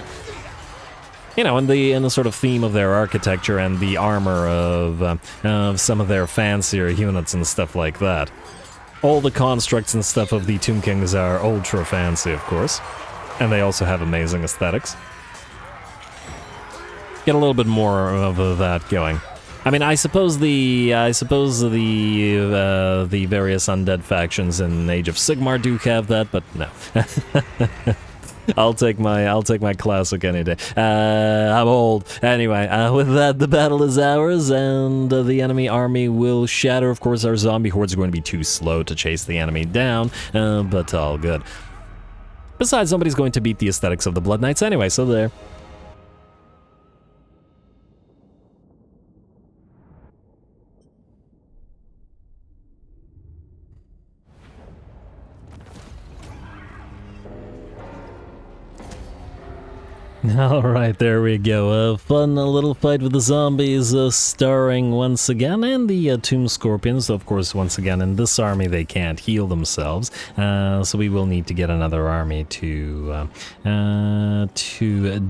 You know, in the sort of theme of their architecture and the armor of some of their fancier units and stuff like that. All the constructs and stuff of the Tomb Kings are ultra fancy, of course, and they also have amazing aesthetics. Get a little bit more of that going. I mean, I suppose the various undead factions in Age of Sigmar do have that, but no. I'll take my classic any day. I'm old. Anyway, with that, the battle is ours, and the enemy army will shatter. Of course, our zombie hordes are going to be too slow to chase the enemy down, but all good. Besides, somebody's going to beat the aesthetics of the Blood Knights anyway, so there. Alright, there we go. A fun little fight with the zombies, starring once again, and the Tomb Scorpions. Of course, once again, in this army they can't heal themselves, so we will need to get another army to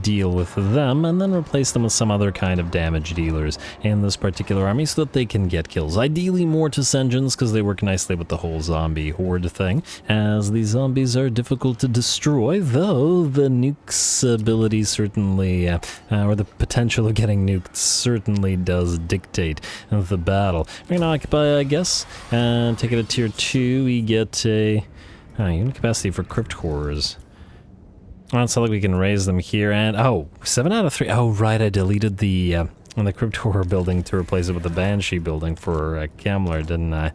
deal with them, and then replace them with some other kind of damage dealers in this particular army so that they can get kills. Ideally Mortis engines, because they work nicely with the whole zombie horde thing, as the zombies are difficult to destroy, though the nukes ability certainly, or the potential of getting nuked certainly does dictate the battle. We're gonna occupy, I guess, and take it at tier 2. We get a unit capacity for crypt horrors. Well, it's not like we can raise them here, and 7 out of 3. Oh right, I deleted the crypt horror building to replace it with the banshee building for Kamler, didn't I?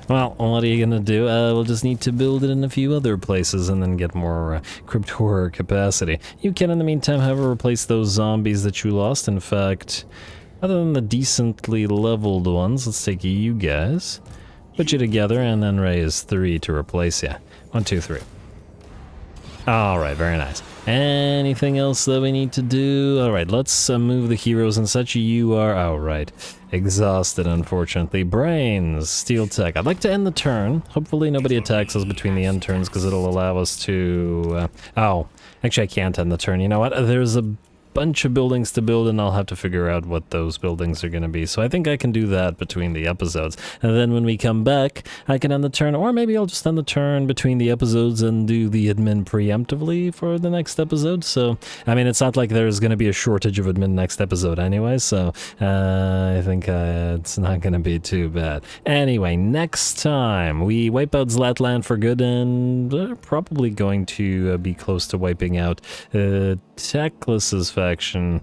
Well, what are you gonna do? We'll just need to build it in a few other places and then get more crypt horror capacity. You can, in the meantime, however, replace those zombies that you lost. In fact, other than the decently leveled ones, let's take you guys, put you together, and then raise 3 to replace you. 1, 2, 3. Alright, very nice. Anything else that we need to do? Alright, let's move the heroes and such. You are, alright, exhausted, unfortunately. Brains, steel tech. I'd like to end the turn. Hopefully nobody attacks us between the end turns, because it'll allow us to... actually I can't end the turn. You know what? There's a bunch of buildings to build, and I'll have to figure out what those buildings are going to be. So I think I can do that between the episodes. And then when we come back, I can end the turn, or maybe I'll just end the turn between the episodes and do the admin preemptively for the next episode. So, I mean, it's not like there's going to be a shortage of admin next episode anyway, so I think it's not going to be too bad. Anyway, next time, we wipe out Zlatlan for good, and we're probably going to be close to wiping out Teclis's faction,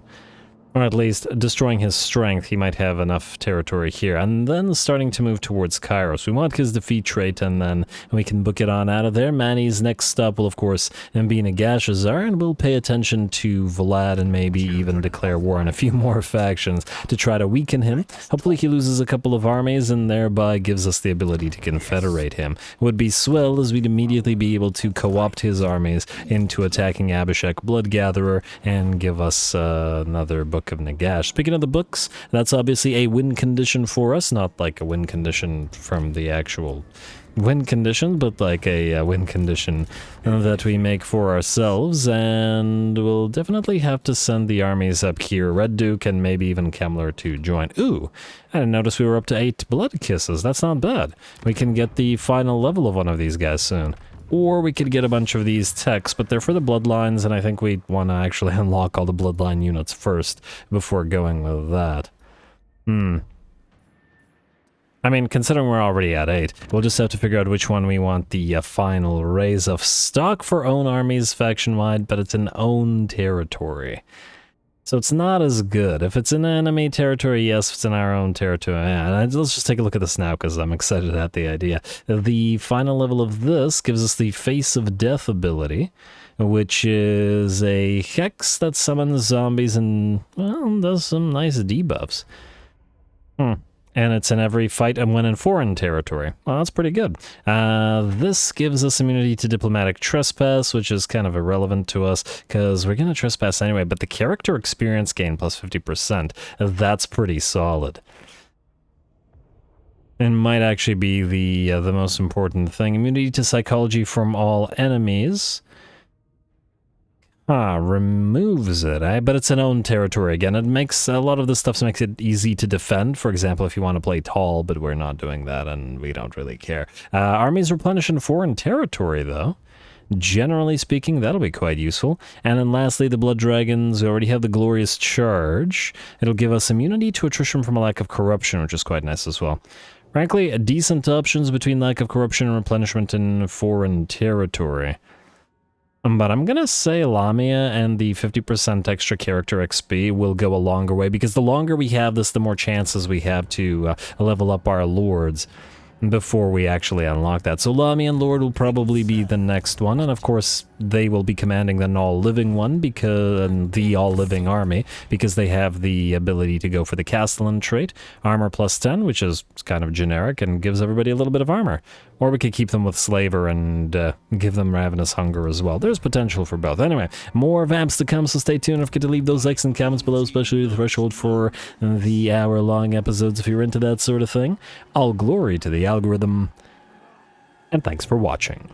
or at least destroying his strength. He might have enough territory here, and then starting to move towards Kairos. We want his defeat trait, and then we can book it on out of there. Manny's next stop will, of course, be Nagashazar, and we'll pay attention to Vlad and maybe even declare war on a few more factions to try to weaken him. Hopefully he loses a couple of armies and thereby gives us the ability to confederate him. Would be swell, as we'd immediately be able to co-opt his armies into attacking Abhishek Bloodgatherer and give us another book of Nagash. Speaking of the books, that's obviously a win condition for us, not like a win condition from the actual win condition, but like a win condition that we make for ourselves, and we'll definitely have to send the armies up here, Red Duke and maybe even Kamler to join. Ooh, I didn't notice we were up to 8 blood kisses. That's not bad. We can get the final level of one of these guys soon. Or we could get a bunch of these techs, but they're for the bloodlines, and I think we want to actually unlock all the bloodline units first before going with that. I mean, considering we're already at 8, we'll just have to figure out which one we want the final raise of. Stock for own armies faction-wide, but it's an own territory. So it's not as good. If it's in enemy territory, yes. If it's in our own territory, yeah. Let's just take a look at this now, because I'm excited at the idea. The final level of this gives us the Face of Death ability, which is a hex that summons zombies and, well, does some nice debuffs. And it's in every fight and when in foreign territory. Well, that's pretty good. This gives us immunity to diplomatic trespass, which is kind of irrelevant to us, because we're going to trespass anyway, but the character experience gain plus 50%, that's pretty solid. It might actually be the most important thing. Immunity to psychology from all enemies. Removes it, eh? But it's an own territory again. It makes a lot of this stuff makes it easy to defend. For example, if you want to play tall, but we're not doing that and we don't really care. Armies replenish in foreign territory, though. Generally speaking, that'll be quite useful. And then lastly, the Blood Dragons. We already have the Glorious Charge. It'll give us immunity to attrition from a lack of corruption, which is quite nice as well. Frankly, decent options between lack of corruption and replenishment in foreign territory. But I'm gonna say Lamia and the 50% extra character XP will go a longer way, because the longer we have this, the more chances we have to level up our lords. before we actually unlock that. So Lamy and Lord will probably be the next one, and of course they will be commanding the all-living one, because the all-living army, because they have the ability to go for the Castellan trait, armor plus 10, which is kind of generic and gives everybody a little bit of armor. Or we could keep them with Slaver and give them Ravenous Hunger as well. There's potential for both. Anyway, more vamps to come, so stay tuned. Don't forget to leave those likes and comments below, especially the threshold for the hour-long episodes if you're into that sort of thing. All glory to the algorithm, and thanks for watching.